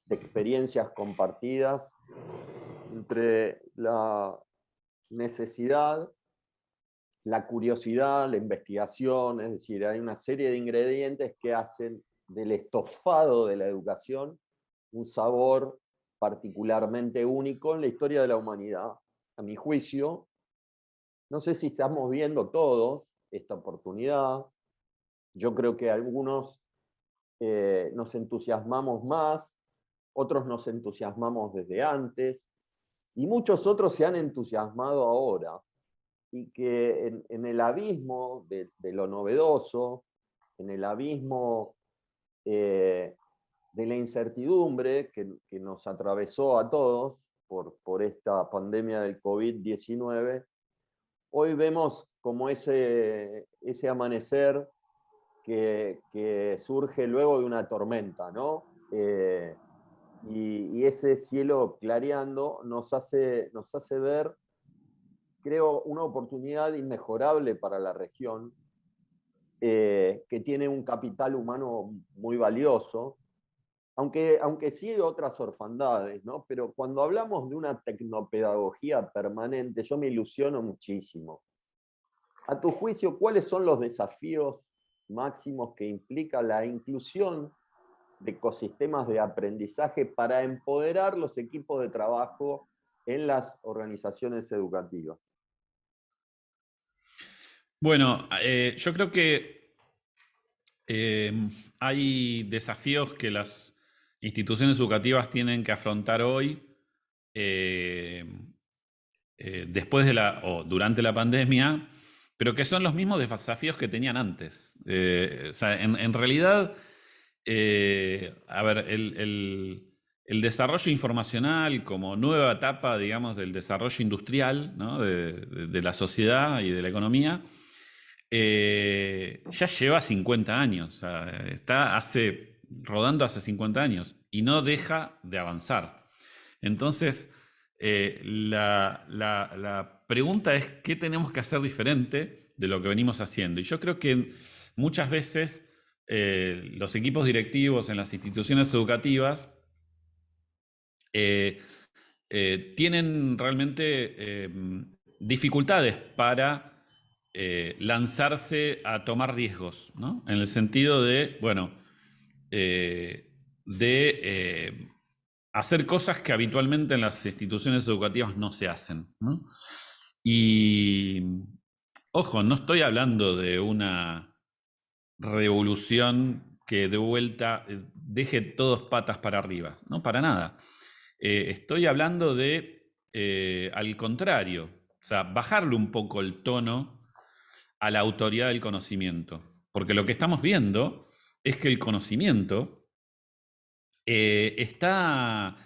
Speaker 3: experiencias compartidas entre la necesidad, la curiosidad, la investigación, es decir, hay una serie de ingredientes que hacen del estofado de la educación un sabor particularmente único en la historia de la humanidad. A mi juicio, no sé si estamos viendo todos esta oportunidad. Yo creo que algunos nos entusiasmamos más, otros nos entusiasmamos desde antes, y muchos otros se han entusiasmado ahora, y que en el abismo de lo novedoso, en el abismo de la incertidumbre que nos atravesó a todos por esta pandemia del COVID-19, hoy vemos como ese amanecer que surge luego de una tormenta, ¿no? Y ese cielo clareando nos hace ver, creo, una oportunidad inmejorable para la región, que tiene un capital humano muy valioso, aunque sí otras orfandades, ¿no? Pero cuando hablamos de una tecnopedagogía permanente, yo me ilusiono muchísimo. A tu juicio, ¿cuáles son los desafíos máximos que implica la inclusión de ecosistemas de aprendizaje para empoderar los equipos de trabajo en las organizaciones educativas?
Speaker 2: Bueno, yo creo que hay desafíos que las instituciones educativas tienen que afrontar hoy, después de o durante la pandemia, pero que son los mismos desafíos que tenían antes. O sea, en realidad, a ver, el desarrollo informacional como nueva etapa, digamos, del desarrollo industrial, ¿no? de la sociedad y de la economía, ya lleva 50 años, o sea, está rodando hace 50 años y no deja de avanzar. Entonces, la pregunta es qué tenemos que hacer diferente de lo que venimos haciendo. Y yo creo que muchas veces los equipos directivos en las instituciones educativas tienen realmente dificultades para lanzarse a tomar riesgos, ¿no? En el sentido de, bueno, hacer cosas que habitualmente en las instituciones educativas no se hacen, ¿no? Y, ojo, no estoy hablando de una revolución que de vuelta deje todos patas para arriba, no, para nada. Estoy hablando de, al contrario, o sea, bajarle un poco el tono a la autoridad del conocimiento. Porque lo que estamos viendo es que el conocimiento está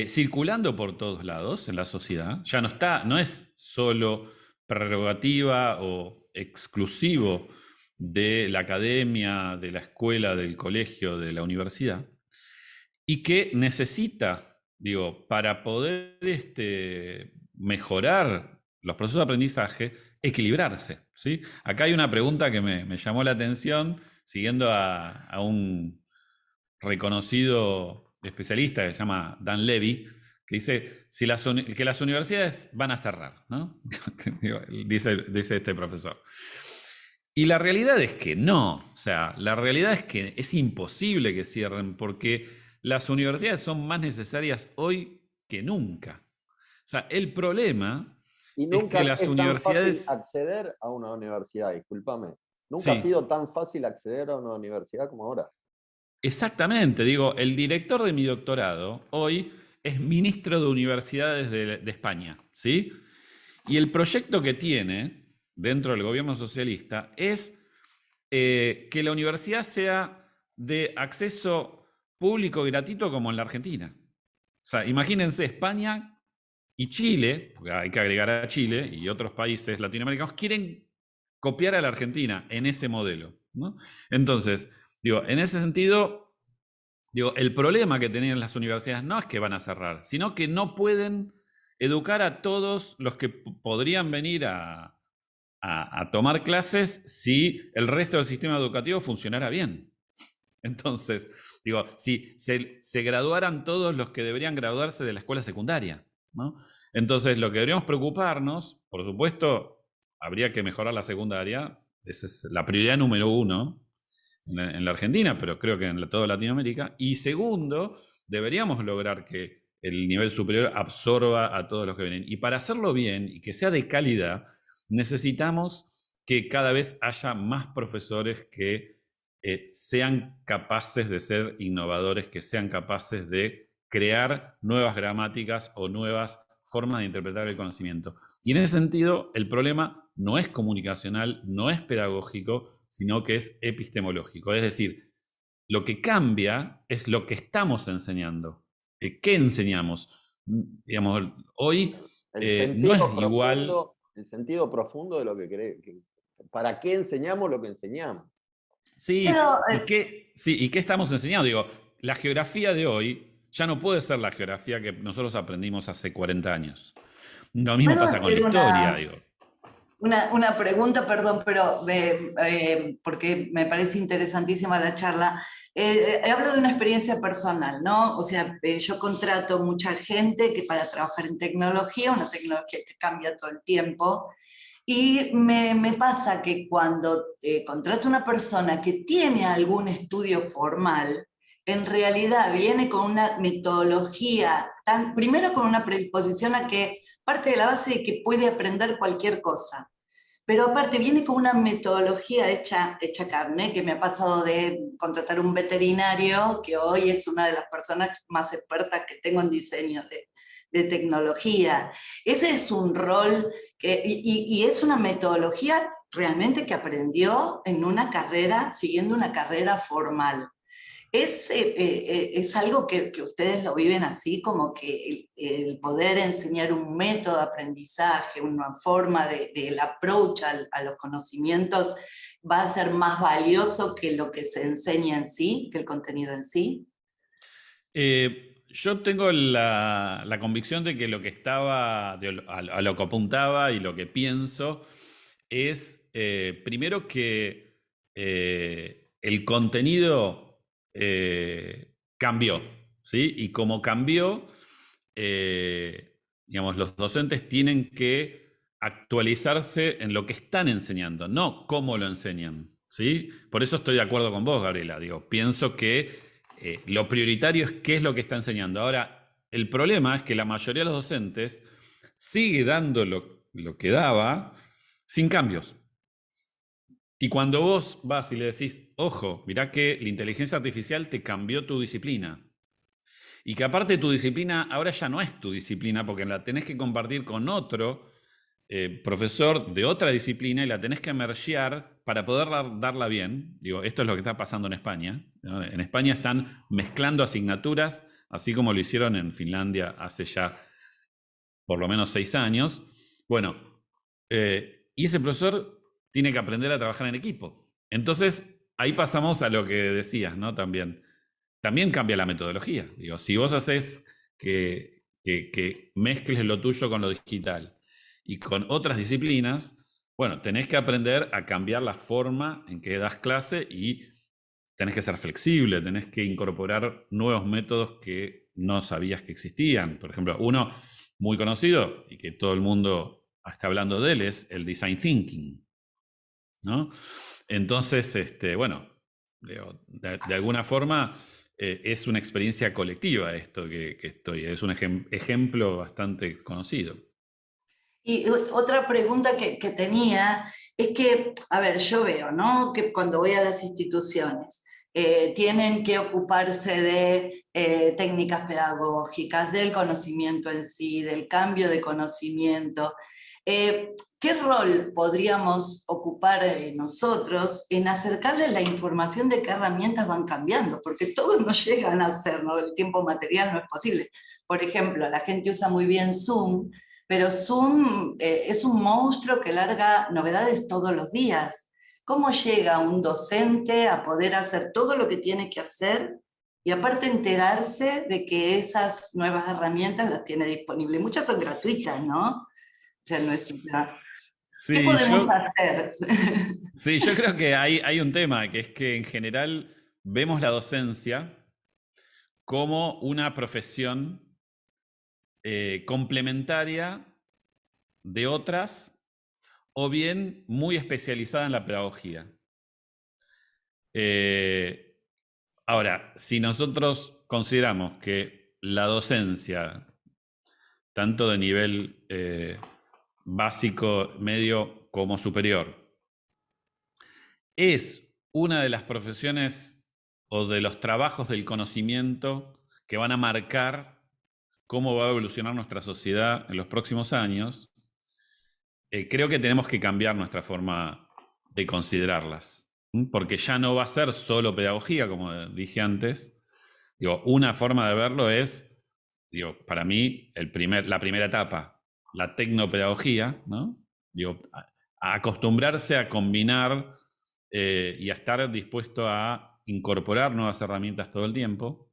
Speaker 2: circulando por todos lados en la sociedad. Ya no es solo prerrogativa o exclusivo de la academia, de la escuela, del colegio, de la universidad, y que necesita, digo, para poder mejorar los procesos de aprendizaje, equilibrarse, ¿sí? Acá hay una pregunta que me llamó la atención, siguiendo a un reconocido especialista que se llama Dan Levy, que dice que las universidades van a cerrar, ¿no? dice este profesor. Y la realidad es que no, o sea, la realidad es que es imposible que cierren porque las universidades son más necesarias hoy que nunca. O sea, el problema
Speaker 3: Y
Speaker 2: es
Speaker 3: nunca
Speaker 2: que las
Speaker 3: es tan fácil
Speaker 2: universidades...
Speaker 3: acceder a una universidad, discúlpame. Nunca ha
Speaker 2: Sí,
Speaker 3: sido tan fácil acceder a una universidad como ahora.
Speaker 2: exactamente. Digo, el director de mi doctorado hoy es ministro de universidades de España, ¿sí? Y el proyecto que tiene dentro del gobierno socialista es que la universidad sea de acceso público y gratuito como en la Argentina. O sea, imagínense España y Chile, porque hay que agregar a Chile y otros países latinoamericanos, quieren copiar a la Argentina en ese modelo, ¿no? Entonces, Digo, en ese sentido, digo, el problema que tenían las universidades no es que van a cerrar, sino que no pueden educar a todos los que podrían venir a tomar clases si el resto del sistema educativo funcionara bien. Entonces, digo, si se graduaran todos los que deberían graduarse de la escuela secundaria, ¿no? Entonces, lo que deberíamos preocuparnos, por supuesto, habría que mejorar la secundaria, esa es la prioridad número uno en la Argentina, pero creo que en toda Latinoamérica. Y segundo, deberíamos lograr que el nivel superior absorba a todos los que vienen. Y para hacerlo bien y que sea de calidad, necesitamos que cada vez haya más profesores que sean capaces de ser innovadores, que sean capaces de crear nuevas gramáticas o nuevas formas de interpretar el conocimiento. Y en ese sentido, el problema no es comunicacional, no es pedagógico, sino que es epistemológico. Es decir, lo que cambia es lo que estamos enseñando. ¿Qué enseñamos? Digamos, hoy no es igual.
Speaker 3: El sentido profundo de lo que queremos. ¿Para qué enseñamos lo que enseñamos?
Speaker 2: Sí, ¿y qué estamos enseñando? Digo, la geografía de hoy ya no puede ser la geografía que nosotros aprendimos hace 40 años. Lo mismo pasa con la historia, digo.
Speaker 1: Una pregunta, perdón, pero porque me parece interesantísima la charla. Hablo de una experiencia personal, ¿no? O sea, yo contrato mucha gente que para trabajar en tecnología, una tecnología que cambia todo el tiempo, y me pasa que cuando contrato una persona que tiene algún estudio formal, en realidad viene con una metodología, primero con una predisposición a que parte de la base de que puede aprender cualquier cosa. Pero aparte viene con una metodología hecha carne, que me ha pasado de contratar un veterinario, que hoy es una de las personas más expertas que tengo en diseño de tecnología. Ese es un rol, y es una metodología realmente que aprendió en una carrera, siguiendo una carrera formal. Es algo que ustedes lo viven así, como que el poder enseñar un método de aprendizaje, una forma del approach a los conocimientos va a ser más valioso que lo que se enseña en sí, que el contenido en sí.
Speaker 2: Yo tengo la convicción de que lo que estaba, a lo que apuntaba y lo que pienso es, primero que el contenido cambió, ¿sí? Y como cambió, digamos, los docentes tienen que actualizarse en lo que están enseñando, no cómo lo enseñan, ¿sí? Por eso estoy de acuerdo con vos, Gabriela. Digo, pienso que lo prioritario es qué es lo que está enseñando. Ahora, el problema es que la mayoría de los docentes sigue dando lo que daba sin cambios. Y cuando vos vas y le decís, ojo, mirá que la inteligencia artificial te cambió tu disciplina. Y que aparte tu disciplina ahora ya no es tu disciplina porque la tenés que compartir con otro profesor de otra disciplina y la tenés que mergear para poder darla bien. Digo, esto es lo que está pasando en España, ¿no? En España están mezclando asignaturas, así como lo hicieron en Finlandia hace ya por lo menos 6 años. Bueno, y ese profesor tiene que aprender a trabajar en equipo. Entonces, ahí pasamos a lo que decías, ¿no? También cambia la metodología. Digo, si vos haces que mezcles lo tuyo con lo digital y con otras disciplinas, bueno, tenés que aprender a cambiar la forma en que das clase y tenés que ser flexible, tenés que incorporar nuevos métodos que no sabías que existían. Por ejemplo, uno muy conocido y que todo el mundo está hablando de él es el design thinking, ¿no? Entonces, bueno, de alguna forma es una experiencia colectiva esto que estoy, es un ejemplo bastante conocido.
Speaker 1: Y otra pregunta que tenía es que, a ver, yo veo, ¿no? Que cuando voy a las instituciones tienen que ocuparse de técnicas pedagógicas, del conocimiento en sí, del cambio de conocimiento. ¿Qué rol podríamos ocupar nosotros en acercarles la información de qué herramientas van cambiando? Porque todos no llegan a hacer, ¿no? El tiempo material no es posible. Por ejemplo, la gente usa muy bien Zoom, pero Zoom es un monstruo que larga novedades todos los días. ¿Cómo llega un docente a poder hacer todo lo que tiene que hacer y aparte enterarse de que esas nuevas herramientas las tiene disponibles? Muchas son gratuitas, ¿no? O sea, no es una... ¿Qué
Speaker 2: Sí,
Speaker 1: podemos hacer?
Speaker 2: sí, yo creo que hay un tema, que es que en general vemos la docencia como una profesión complementaria de otras o bien muy especializada en la pedagogía. Eh, Ahora, si nosotros consideramos que la docencia, tanto de nivel básico, medio como superior, es una de las profesiones o de los trabajos del conocimiento que van a marcar cómo va a evolucionar nuestra sociedad en los próximos años, creo que tenemos que cambiar nuestra forma de considerarlas, porque ya no va a ser solo pedagogía, como dije antes. Digo, una forma de verlo es, digo, para mí, la primera etapa, la tecnopedagogía, ¿no? Digo, a acostumbrarse a combinar y a estar dispuesto a incorporar nuevas herramientas todo el tiempo,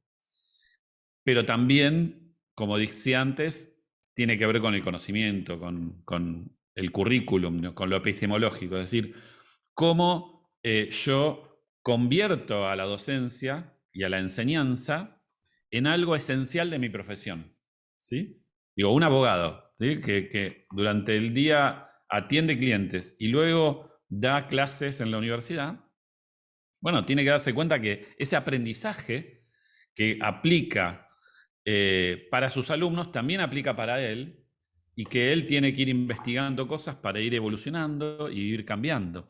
Speaker 2: pero también, como dije antes, tiene que ver con el conocimiento, con el currículum, ¿no? Con lo epistemológico, es decir, cómo yo convierto a la docencia y a la enseñanza en algo esencial de mi profesión. ¿Sí? Digo, un abogado, ¿sí? que durante el día atiende clientes y luego da clases en la universidad, bueno, tiene que darse cuenta que ese aprendizaje que aplica para sus alumnos también aplica para él y que él tiene que ir investigando cosas para ir evolucionando y ir cambiando.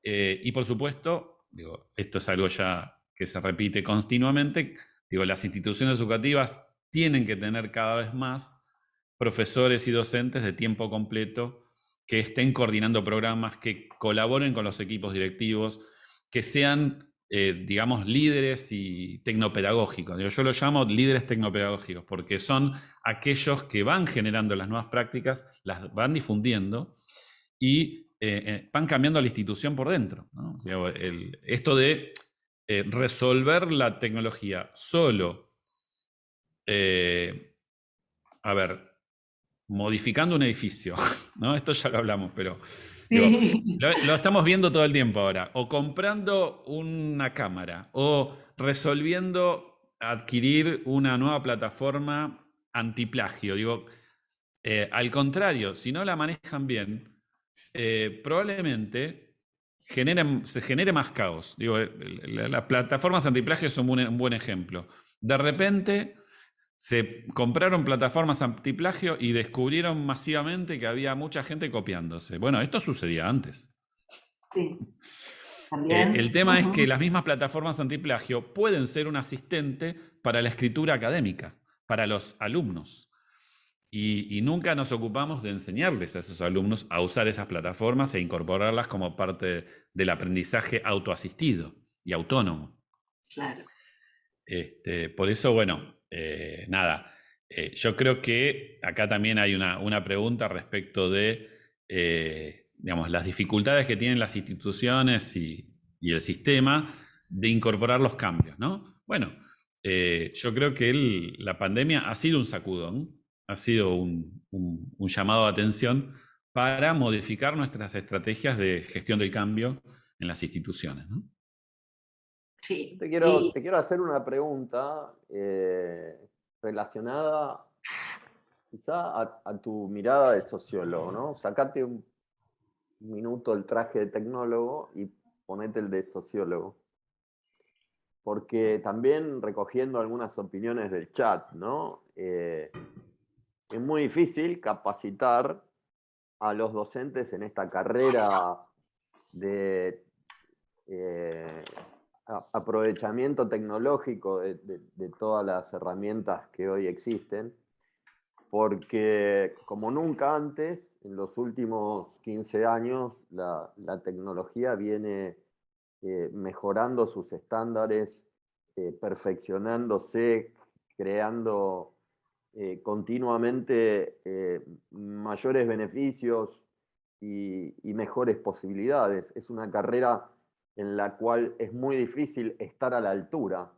Speaker 2: Y por supuesto, digo, esto es algo ya que se repite continuamente, digo, las instituciones educativas tienen que tener cada vez más profesores y docentes de tiempo completo que estén coordinando programas, que colaboren con los equipos directivos, que sean, digamos, líderes y tecnopedagógicos. Yo lo llamo líderes tecnopedagógicos, porque son aquellos que van generando las nuevas prácticas, las van difundiendo y van cambiando la institución por dentro, ¿no? O sea, esto de resolver la tecnología solo, a ver, modificando un edificio, ¿no? Esto ya lo hablamos, pero digo,
Speaker 1: Sí.
Speaker 2: lo estamos viendo todo el tiempo ahora, o comprando una cámara, o resolviendo adquirir una nueva plataforma antiplagio. Digo, al contrario, si no la manejan bien, probablemente se genere más caos. Digo, las plataformas antiplagio son un buen ejemplo. De repente se compraron plataformas antiplagio y descubrieron masivamente que había mucha gente copiándose. Bueno, esto sucedía antes.
Speaker 1: Sí,
Speaker 2: El
Speaker 1: también.
Speaker 2: tema es que
Speaker 1: Ujú.
Speaker 2: las mismas plataformas antiplagio pueden ser un asistente para la escritura académica, para los alumnos. Y nunca nos ocupamos de enseñarles a esos alumnos a usar esas plataformas e incorporarlas como parte del aprendizaje autoasistido y autónomo.
Speaker 1: Claro.
Speaker 2: Por eso, bueno, nada, yo creo que acá también hay una pregunta respecto de, digamos, las dificultades que tienen las instituciones y el sistema de incorporar los cambios, ¿no? Bueno, yo creo que la pandemia ha sido un sacudón, ha sido un llamado de atención para modificar nuestras estrategias de gestión del cambio en las instituciones, ¿no?
Speaker 1: Sí.
Speaker 3: Te quiero hacer una pregunta relacionada quizá a tu mirada de sociólogo, ¿no? Sacate un minuto el traje de tecnólogo y ponete el de sociólogo. Porque también recogiendo algunas opiniones del chat, ¿no? Es muy difícil capacitar a los docentes en esta carrera de aprovechamiento tecnológico de todas las herramientas que hoy existen, porque como nunca antes, en los últimos 15 años, la tecnología viene mejorando sus estándares, perfeccionándose, creando continuamente mayores beneficios y mejores posibilidades. Es una carrera en la cual es muy difícil estar a la altura.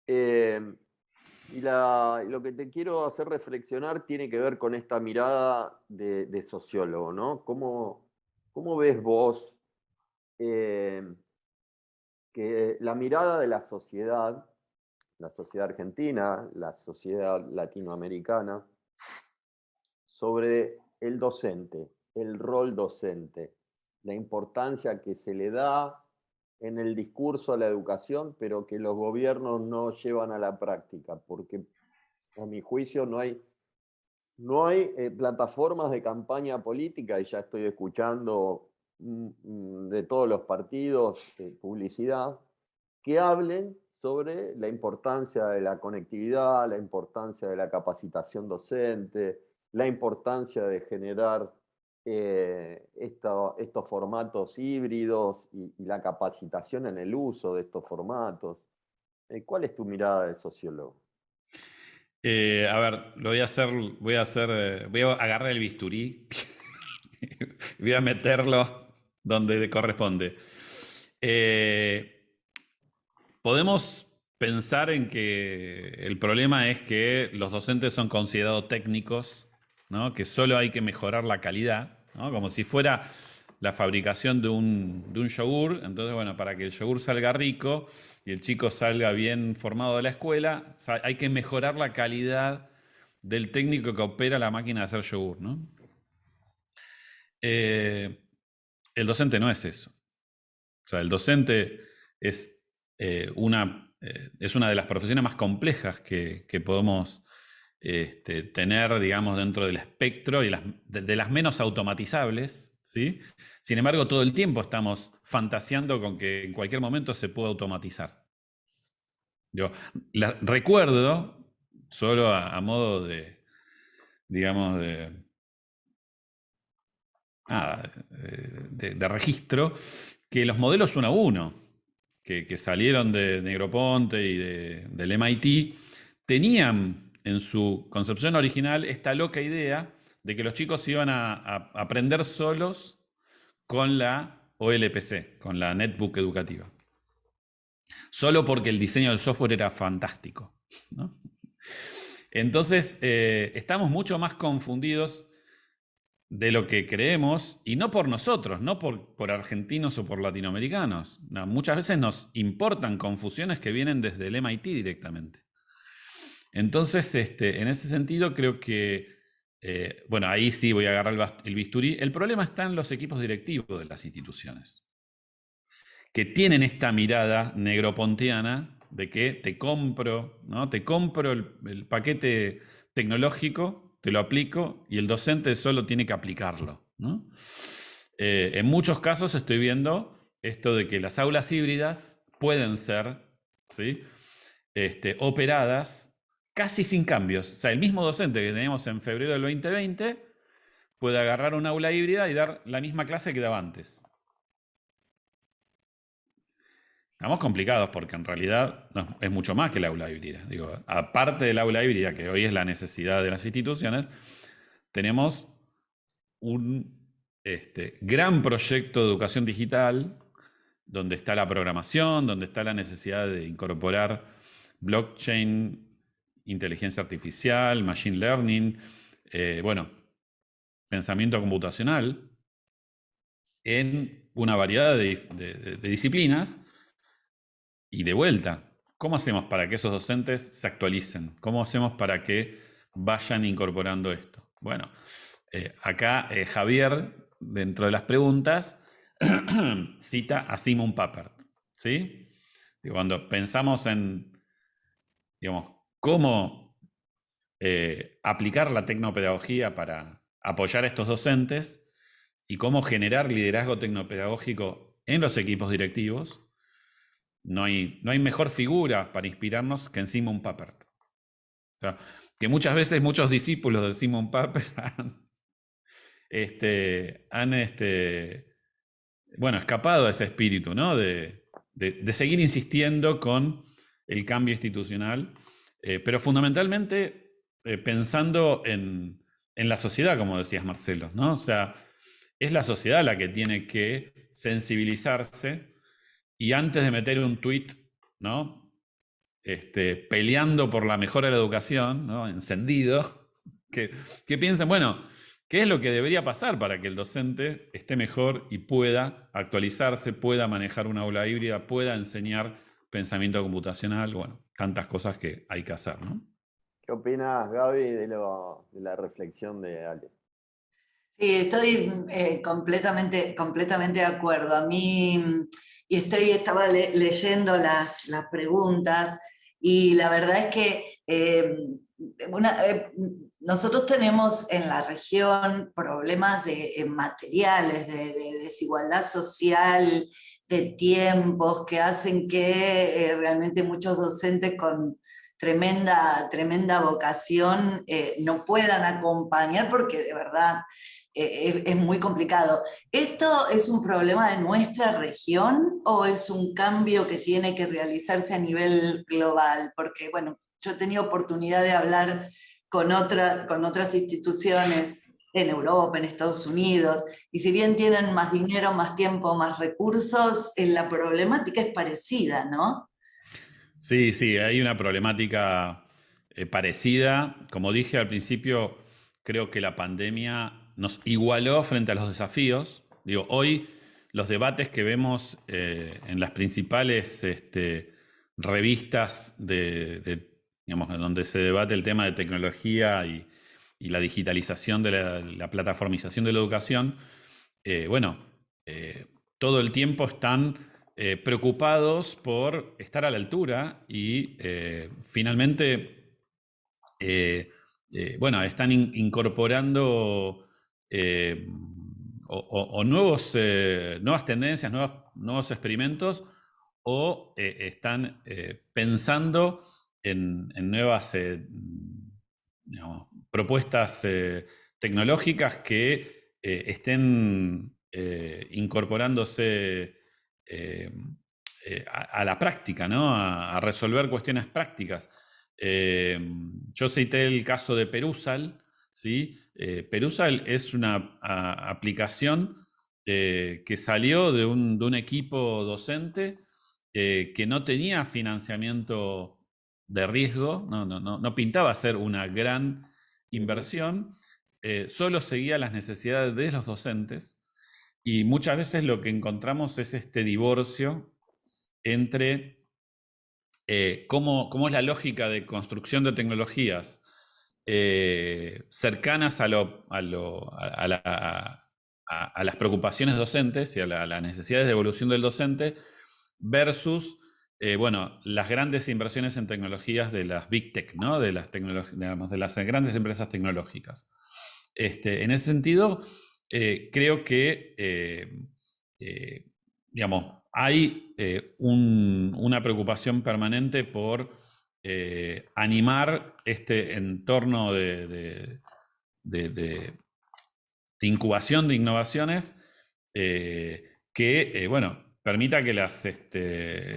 Speaker 3: Y lo que te quiero hacer reflexionar tiene que ver con esta mirada de sociólogo, ¿no? ¿Cómo ves vos que la mirada de la sociedad argentina, la sociedad latinoamericana, sobre el docente, el rol docente, la importancia que se le da en el discurso a la educación, pero que los gobiernos no llevan a la práctica, porque a mi juicio no hay plataformas de campaña política, y ya estoy escuchando de todos los partidos publicidad, que hablen sobre la importancia de la conectividad, la importancia de la capacitación docente, la importancia de generar estos formatos híbridos y la capacitación en el uso de estos formatos. ¿Cuál es tu mirada de sociólogo?
Speaker 2: A ver, voy a agarrar el bisturí, voy a meterlo donde corresponde. Podemos pensar en que el problema es que los docentes son considerados técnicos, ¿no? Que solo hay que mejorar la calidad, ¿no? Como si fuera la fabricación de un yogur. Entonces, bueno, para que el yogur salga rico y el chico salga bien formado de la escuela, hay que mejorar la calidad del técnico que opera la máquina de hacer yogur, ¿no? El docente no es eso. O sea, el docente es una de las profesiones más complejas que podemos tener, digamos, dentro del espectro y de las menos automatizables, ¿sí? Sin embargo, todo el tiempo estamos fantaseando con que en cualquier momento se puede automatizar. Recuerdo, solo a modo de, digamos, de registro, que los modelos 1 a 1 que salieron de Negroponte y del MIT tenían en su concepción original esta loca idea de que los chicos iban a aprender solos con la OLPC, con la Netbook educativa. Solo porque el diseño del software era fantástico, ¿no? Entonces, estamos mucho más confundidos de lo que creemos, y no por nosotros, no por argentinos o por latinoamericanos. No, muchas veces nos importan confusiones que vienen desde el MIT directamente. Entonces, en ese sentido, creo que, bueno, ahí sí voy a agarrar el bisturí. El problema está en los equipos directivos de las instituciones, que tienen esta mirada negropontiana de que te compro, ¿no? Te compro el paquete tecnológico, te lo aplico y el docente solo tiene que aplicarlo, ¿no? En muchos casos estoy viendo esto de que las aulas híbridas pueden ser, ¿sí? Operadas casi sin cambios. O sea, el mismo docente que teníamos en febrero del 2020 puede agarrar una aula híbrida y dar la misma clase que daba antes. Estamos complicados porque en realidad no, es mucho más que el aula híbrida. Digo, aparte del aula híbrida, que hoy es la necesidad de las instituciones, tenemos un gran proyecto de educación digital donde está la programación, donde está la necesidad de incorporar blockchain, inteligencia artificial, machine learning, bueno, pensamiento computacional en una variedad de disciplinas. Y de vuelta, ¿cómo hacemos para que esos docentes se actualicen? ¿Cómo hacemos para que vayan incorporando esto? Bueno, acá Javier, dentro de las preguntas, cita a Simon Papert, ¿sí? Cuando pensamos en, digamos, cómo aplicar la tecnopedagogía para apoyar a estos docentes y cómo generar liderazgo tecnopedagógico en los equipos directivos, no hay mejor figura para inspirarnos que en Simon Papert. O sea, que muchas veces muchos discípulos de Simon Papert han escapado a ese espíritu, ¿no? de seguir insistiendo con el cambio institucional, pero fundamentalmente pensando en la sociedad, como decías, Marcelo, ¿no? O sea, es la sociedad la que tiene que sensibilizarse y antes de meter un tuit, ¿no? Peleando por la mejora de la educación, ¿no? Encendido, que piensen, bueno, ¿qué es lo que debería pasar para que el docente esté mejor y pueda actualizarse, pueda manejar una aula híbrida, pueda enseñar pensamiento computacional? Bueno, tantas cosas que hay que hacer, ¿no?
Speaker 3: ¿Qué opinas, Gaby, de la reflexión de Ale?
Speaker 1: Sí, estoy completamente de acuerdo. A mí, y estaba leyendo las preguntas, y la verdad es que nosotros tenemos en la región problemas materiales, de desigualdad social, de tiempos, que hacen que realmente muchos docentes con tremenda vocación no puedan acompañar, porque de verdad es muy complicado. ¿Esto es un problema de nuestra región o es un cambio que tiene que realizarse a nivel global? Porque, bueno, yo he tenido oportunidad de hablar con otras instituciones en Europa, en Estados Unidos, y si bien tienen más dinero, más tiempo, más recursos, la problemática es parecida, ¿no?
Speaker 2: Sí, sí, hay una problemática parecida. Como dije al principio, creo que la pandemia nos igualó frente a los desafíos. Digo, hoy los debates que vemos en las principales revistas digamos, donde se debate el tema de tecnología y la digitalización de la plataformización de la educación, bueno, todo el tiempo están preocupados por estar a la altura y finalmente, bueno, están incorporando o nuevas tendencias, nuevos experimentos, o están pensando en nuevas digamos, propuestas tecnológicas que estén incorporándose a la práctica, ¿no? A resolver cuestiones prácticas. Yo cité el caso de Perusal, ¿sí? Perusal es una aplicación que salió de un equipo docente que no tenía financiamiento de riesgo, no pintaba ser una gran inversión, solo seguía las necesidades de los docentes, y muchas veces lo que encontramos es este divorcio entre cómo es la lógica de construcción de tecnologías cercanas a las preocupaciones docentes y a las necesidades de evolución del docente versus bueno, las grandes inversiones en tecnologías de las Big Tech, ¿no? Digamos, de las grandes empresas tecnológicas. En ese sentido, creo que digamos, hay una preocupación permanente por animar este entorno de incubación de innovaciones que, bueno, permita que las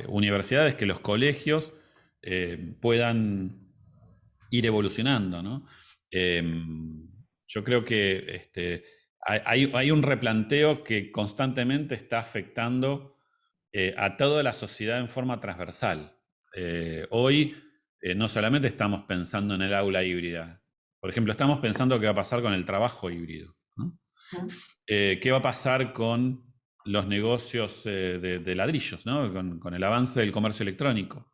Speaker 2: universidades, que los colegios puedan ir evolucionando, ¿no? Yo creo que hay un replanteo que constantemente está afectando a toda la sociedad en forma transversal. Hoy no solamente estamos pensando en el aula híbrida, por ejemplo, estamos pensando qué va a pasar con el trabajo híbrido, ¿no? ¿Qué va a pasar con los negocios de ladrillos, ¿no? Con el avance del comercio electrónico?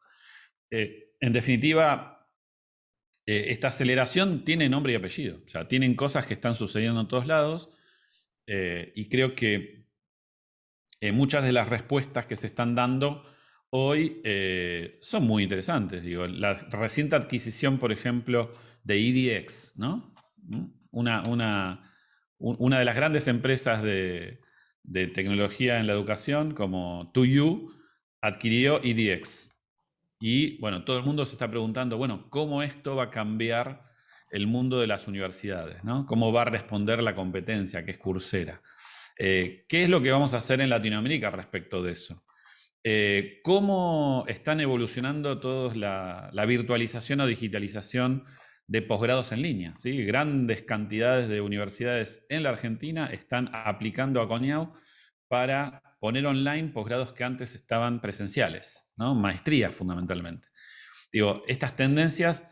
Speaker 2: En definitiva, esta aceleración tiene nombre y apellido. O sea, tienen cosas que están sucediendo en todos lados, y creo que muchas de las respuestas que se están dando hoy son muy interesantes. Digo, la reciente adquisición, por ejemplo, de EDX, ¿no? Una de las grandes empresas de tecnología en la educación, como 2U, adquirió EDX. Y bueno, todo el mundo se está preguntando, bueno, ¿cómo esto va a cambiar el mundo de las universidades, ¿no? ¿Cómo va a responder la competencia, que es Coursera? ¿Qué es lo que vamos a hacer en Latinoamérica respecto de eso? ¿Cómo están evolucionando todos la virtualización o digitalización de posgrados en línea, ¿sí? Grandes cantidades de universidades en la Argentina están aplicando a Coñao para poner online posgrados que antes estaban presenciales, ¿no? Maestrías fundamentalmente. Digo, estas tendencias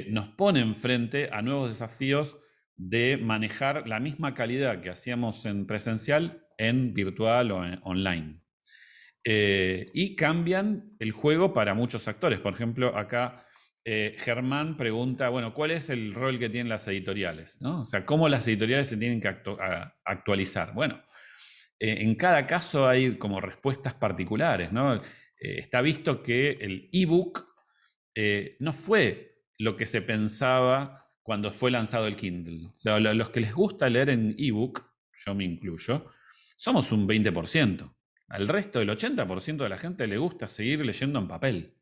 Speaker 2: nos ponen frente a nuevos desafíos de manejar la misma calidad que hacíamos en presencial en virtual o en online. Y cambian el juego para muchos actores. Por ejemplo, acá Germán pregunta, bueno, ¿cuál es el rol que tienen las editoriales? ¿No? O sea, ¿cómo las editoriales se tienen que actualizar? Bueno, en cada caso hay como respuestas particulares, ¿no? Está visto que el ebook no fue lo que se pensaba cuando fue lanzado el Kindle. O sea, los que les gusta leer en ebook, yo me incluyo, somos un 20%. Al resto del 80% de la gente le gusta seguir leyendo en papel.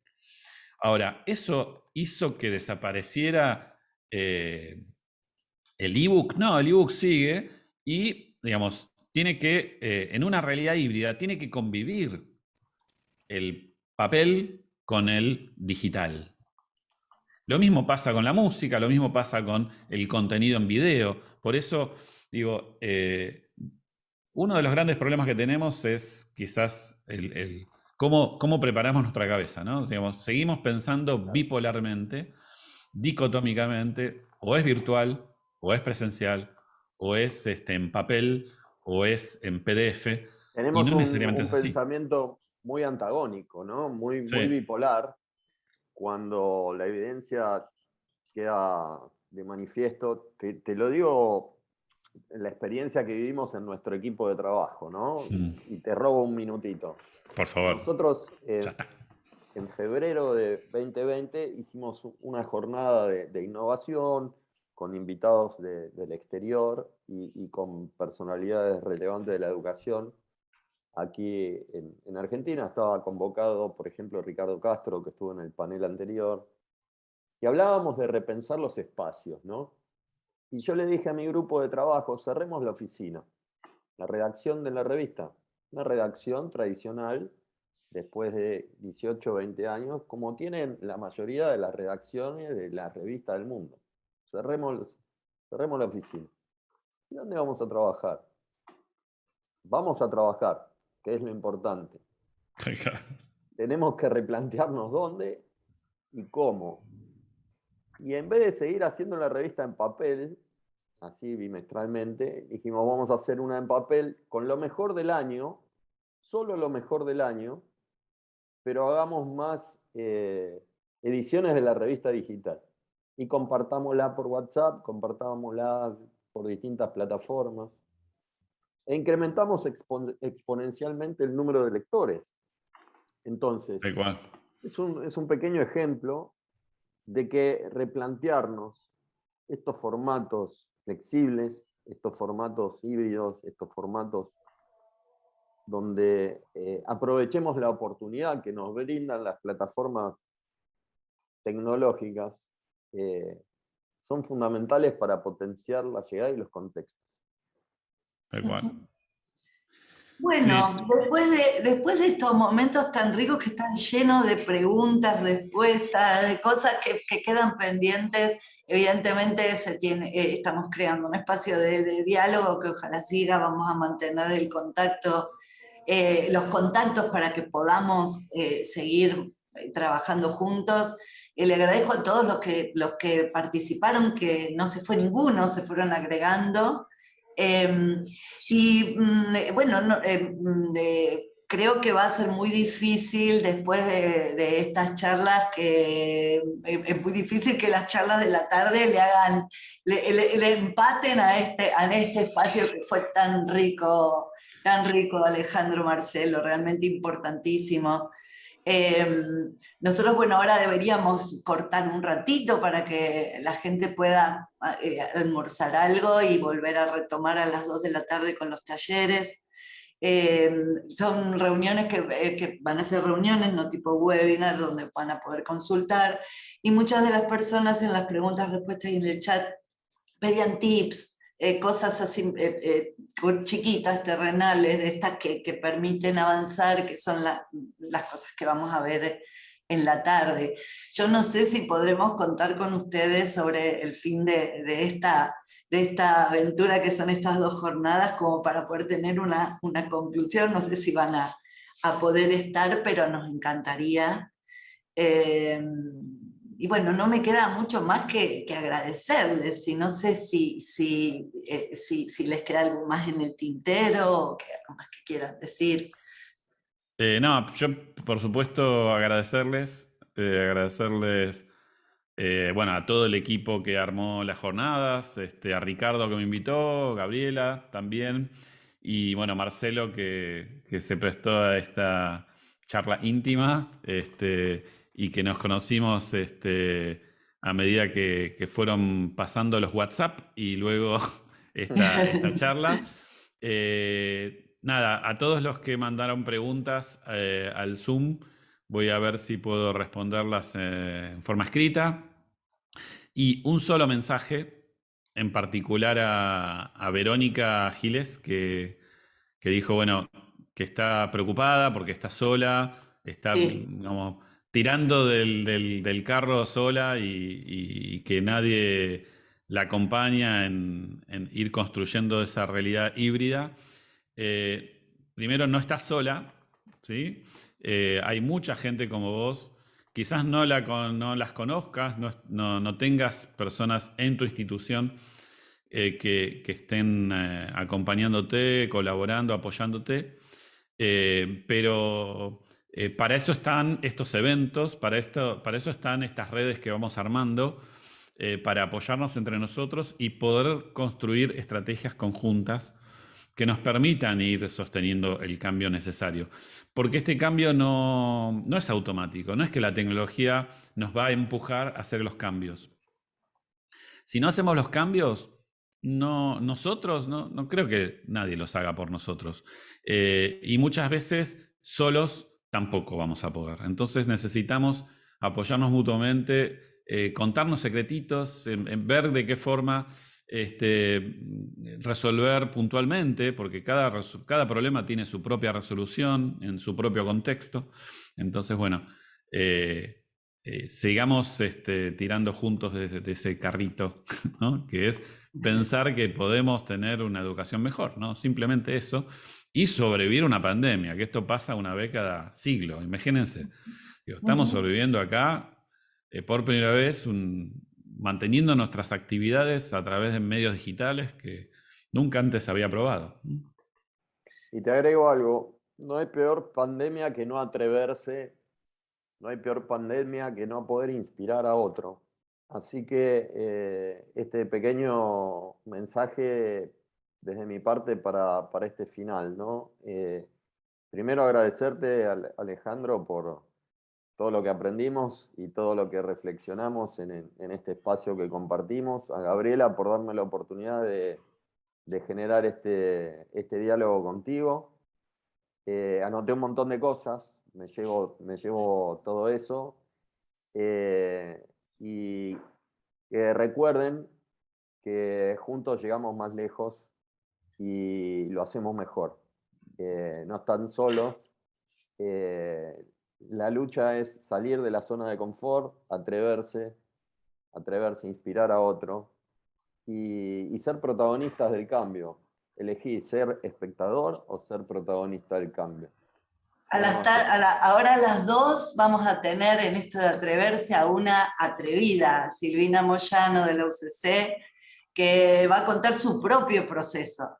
Speaker 2: Ahora, ¿eso hizo que desapareciera el ebook? No, el ebook sigue y, digamos, tiene que, en una realidad híbrida, tiene que convivir el papel con el digital. Lo mismo pasa con la música, lo mismo pasa con el contenido en video. Por eso, digo, uno de los grandes problemas que tenemos es quizás cómo preparamos nuestra cabeza, ¿no? Digamos, seguimos pensando bipolarmente, dicotómicamente, o es virtual, o es presencial, o es en papel, o es en PDF, y
Speaker 3: Tenemos
Speaker 2: no necesariamente es
Speaker 3: un
Speaker 2: así.
Speaker 3: pensamiento muy antagónico, ¿no? Muy
Speaker 2: Sí.
Speaker 3: bipolar, cuando la evidencia queda de manifiesto. Te lo digo en la experiencia que vivimos en nuestro equipo de trabajo, ¿no? Y te robo un minutito.
Speaker 2: Por favor.
Speaker 3: Nosotros
Speaker 2: Ya está.
Speaker 3: en febrero de 2020 hicimos una jornada de innovación con invitados del exterior y con personalidades relevantes de la educación. Aquí en Argentina estaba convocado, por ejemplo, Ricardo Castro, que estuvo en el panel anterior, y hablábamos de repensar los espacios, ¿no? Y yo le dije a mi grupo de trabajo, cerremos la oficina, la redacción de la revista, una redacción tradicional, después de 18 o 20 años, como tienen la mayoría de las redacciones de la revista del mundo. Cerremos la oficina. ¿Y dónde vamos a trabajar? Vamos a trabajar, que es lo importante. Tenemos que replantearnos dónde y cómo. Y en vez de seguir haciendo la revista en papel, así bimestralmente, dijimos, vamos a hacer una en papel con lo mejor del año, solo lo mejor del año, pero hagamos más ediciones de la revista digital. Y compartámosla por WhatsApp, compartámosla por distintas plataformas. E incrementamos exponencialmente el número de lectores. Entonces, es un pequeño ejemplo de que replantearnos estos formatos flexibles, estos formatos híbridos, estos formatos donde aprovechemos la oportunidad que nos brindan las plataformas tecnológicas, son fundamentales para potenciar la llegada y los contextos.
Speaker 2: Tal cual.
Speaker 1: Bueno, después de estos momentos tan ricos que están llenos de preguntas, respuestas, de cosas que quedan pendientes, evidentemente estamos creando un espacio de diálogo que ojalá siga, vamos a mantener el contacto, los contactos para que podamos seguir trabajando juntos. Le agradezco a todos los que participaron, que no se fue ninguno, se fueron agregando. Bueno, creo que va a ser muy difícil después de estas charlas, que es muy difícil que las charlas de la tarde le empaten a este espacio que fue tan rico, Alejandro, Marcelo, realmente importantísimo. Nosotros, bueno, ahora deberíamos cortar un ratito para que la gente pueda almorzar algo y volver a retomar a las 2 de la tarde con los talleres. Son reuniones que van a ser reuniones, no tipo webinar, donde van a poder consultar, y muchas de las personas en las preguntas, respuestas y en el chat pedían tips, cosas así chiquitas, terrenales, de estas que permiten avanzar, que son las cosas que vamos a ver en la tarde. Yo no sé si podremos contar con ustedes sobre el fin de esta aventura que son estas 2 jornadas, como para poder tener una conclusión. No sé si van a poder estar, pero nos encantaría. Y bueno, no me queda mucho más que agradecerles, y no sé si les queda algo más en el tintero, o algo más que quieran decir.
Speaker 2: No, yo por supuesto agradecerles, bueno, a todo el equipo que armó las jornadas, a Ricardo que me invitó, Gabriela también, y bueno, Marcelo que se prestó a esta charla íntima, y que nos conocimos a medida que fueron pasando los WhatsApp y luego esta charla. Nada, a todos los que mandaron preguntas al Zoom, voy a ver si puedo responderlas en forma escrita. Y un solo mensaje, en particular a Verónica Giles, que dijo, bueno, que está preocupada porque está sola, está,
Speaker 1: Sí.
Speaker 2: digamos, tirando del carro sola y que nadie la acompaña en ir construyendo esa realidad híbrida. Primero, no estás sola, ¿sí? Hay mucha gente como vos. Quizás no las conozcas, no tengas personas en tu institución que estén acompañándote, colaborando, apoyándote, pero para eso están estos eventos, para eso están estas redes que vamos armando, para apoyarnos entre nosotros y poder construir estrategias conjuntas que nos permitan ir sosteniendo el cambio necesario. Porque este cambio no es automático, no es que la tecnología nos va a empujar a hacer los cambios. Si no hacemos los cambios, nosotros no creo que nadie los haga por nosotros. Y muchas veces solos tampoco vamos a poder. Entonces necesitamos apoyarnos mutuamente, contarnos secretitos, en ver de qué forma resolver puntualmente, porque cada problema tiene su propia resolución en su propio contexto. Entonces, bueno, sigamos tirando juntos de ese carrito, ¿no? Que es pensar que podemos tener una educación mejor, ¿no? Simplemente eso, y sobrevivir una pandemia, que esto pasa una vez cada siglo, imagínense. Estamos sobreviviendo acá por primera vez, manteniendo nuestras actividades a través de medios digitales que nunca antes había probado.
Speaker 3: Y te agrego algo, no hay peor pandemia que no atreverse, no hay peor pandemia que no poder inspirar a otro. Así que este pequeño mensaje desde mi parte para este final, ¿no? Primero agradecerte, Alejandro, por todo lo que aprendimos y todo lo que reflexionamos en este espacio que compartimos. A Gabriela por darme la oportunidad de generar este diálogo contigo. Anoté un montón de cosas, me llevo todo eso. Y recuerden que juntos llegamos más lejos y lo hacemos mejor. No están solos. La lucha es salir de la zona de confort, atreverse a inspirar a otro y ser protagonistas del cambio. Elegí ser espectador o ser protagonista del cambio.
Speaker 1: Ahora a las 2 vamos a tener en esto de atreverse a una atrevida, Silvina Moyano de la UCC, que va a contar su propio proceso.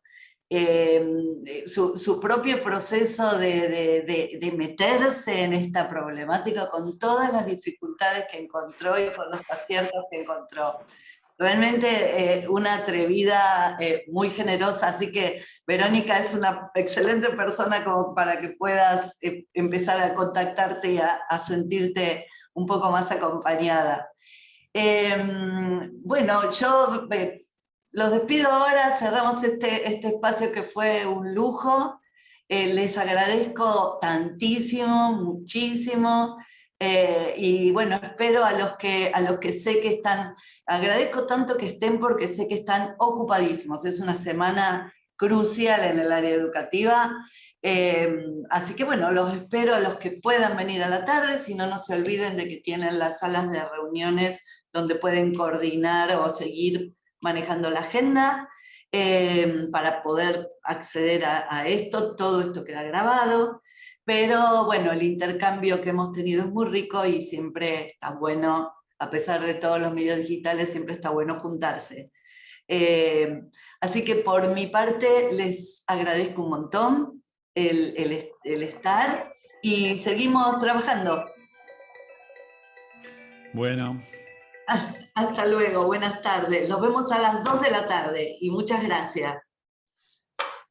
Speaker 1: Su propio proceso de meterse en esta problemática con todas las dificultades que encontró y con los aciertos que encontró. Realmente una atrevida muy generosa, así que Verónica es una excelente persona como para que puedas empezar a contactarte y a sentirte un poco más acompañada. Bueno, yo los despido ahora, cerramos este espacio que fue un lujo. Les agradezco tantísimo, muchísimo. Y bueno, espero a los que sé que están, agradezco tanto que estén porque sé que están ocupadísimos. Es una semana crucial en el área educativa. Así que bueno, los espero a los que puedan venir a la tarde, si no, no se olviden de que tienen las salas de reuniones donde pueden coordinar o seguir manejando la agenda para poder acceder a esto. Todo esto queda grabado, pero bueno, el intercambio que hemos tenido es muy rico y siempre está bueno, a pesar de todos los medios digitales, siempre está bueno juntarse. Así que por mi parte les agradezco un montón el estar y seguimos trabajando.
Speaker 2: Bueno.
Speaker 1: Hasta luego, buenas tardes. Nos vemos a las 2 de la tarde y muchas gracias.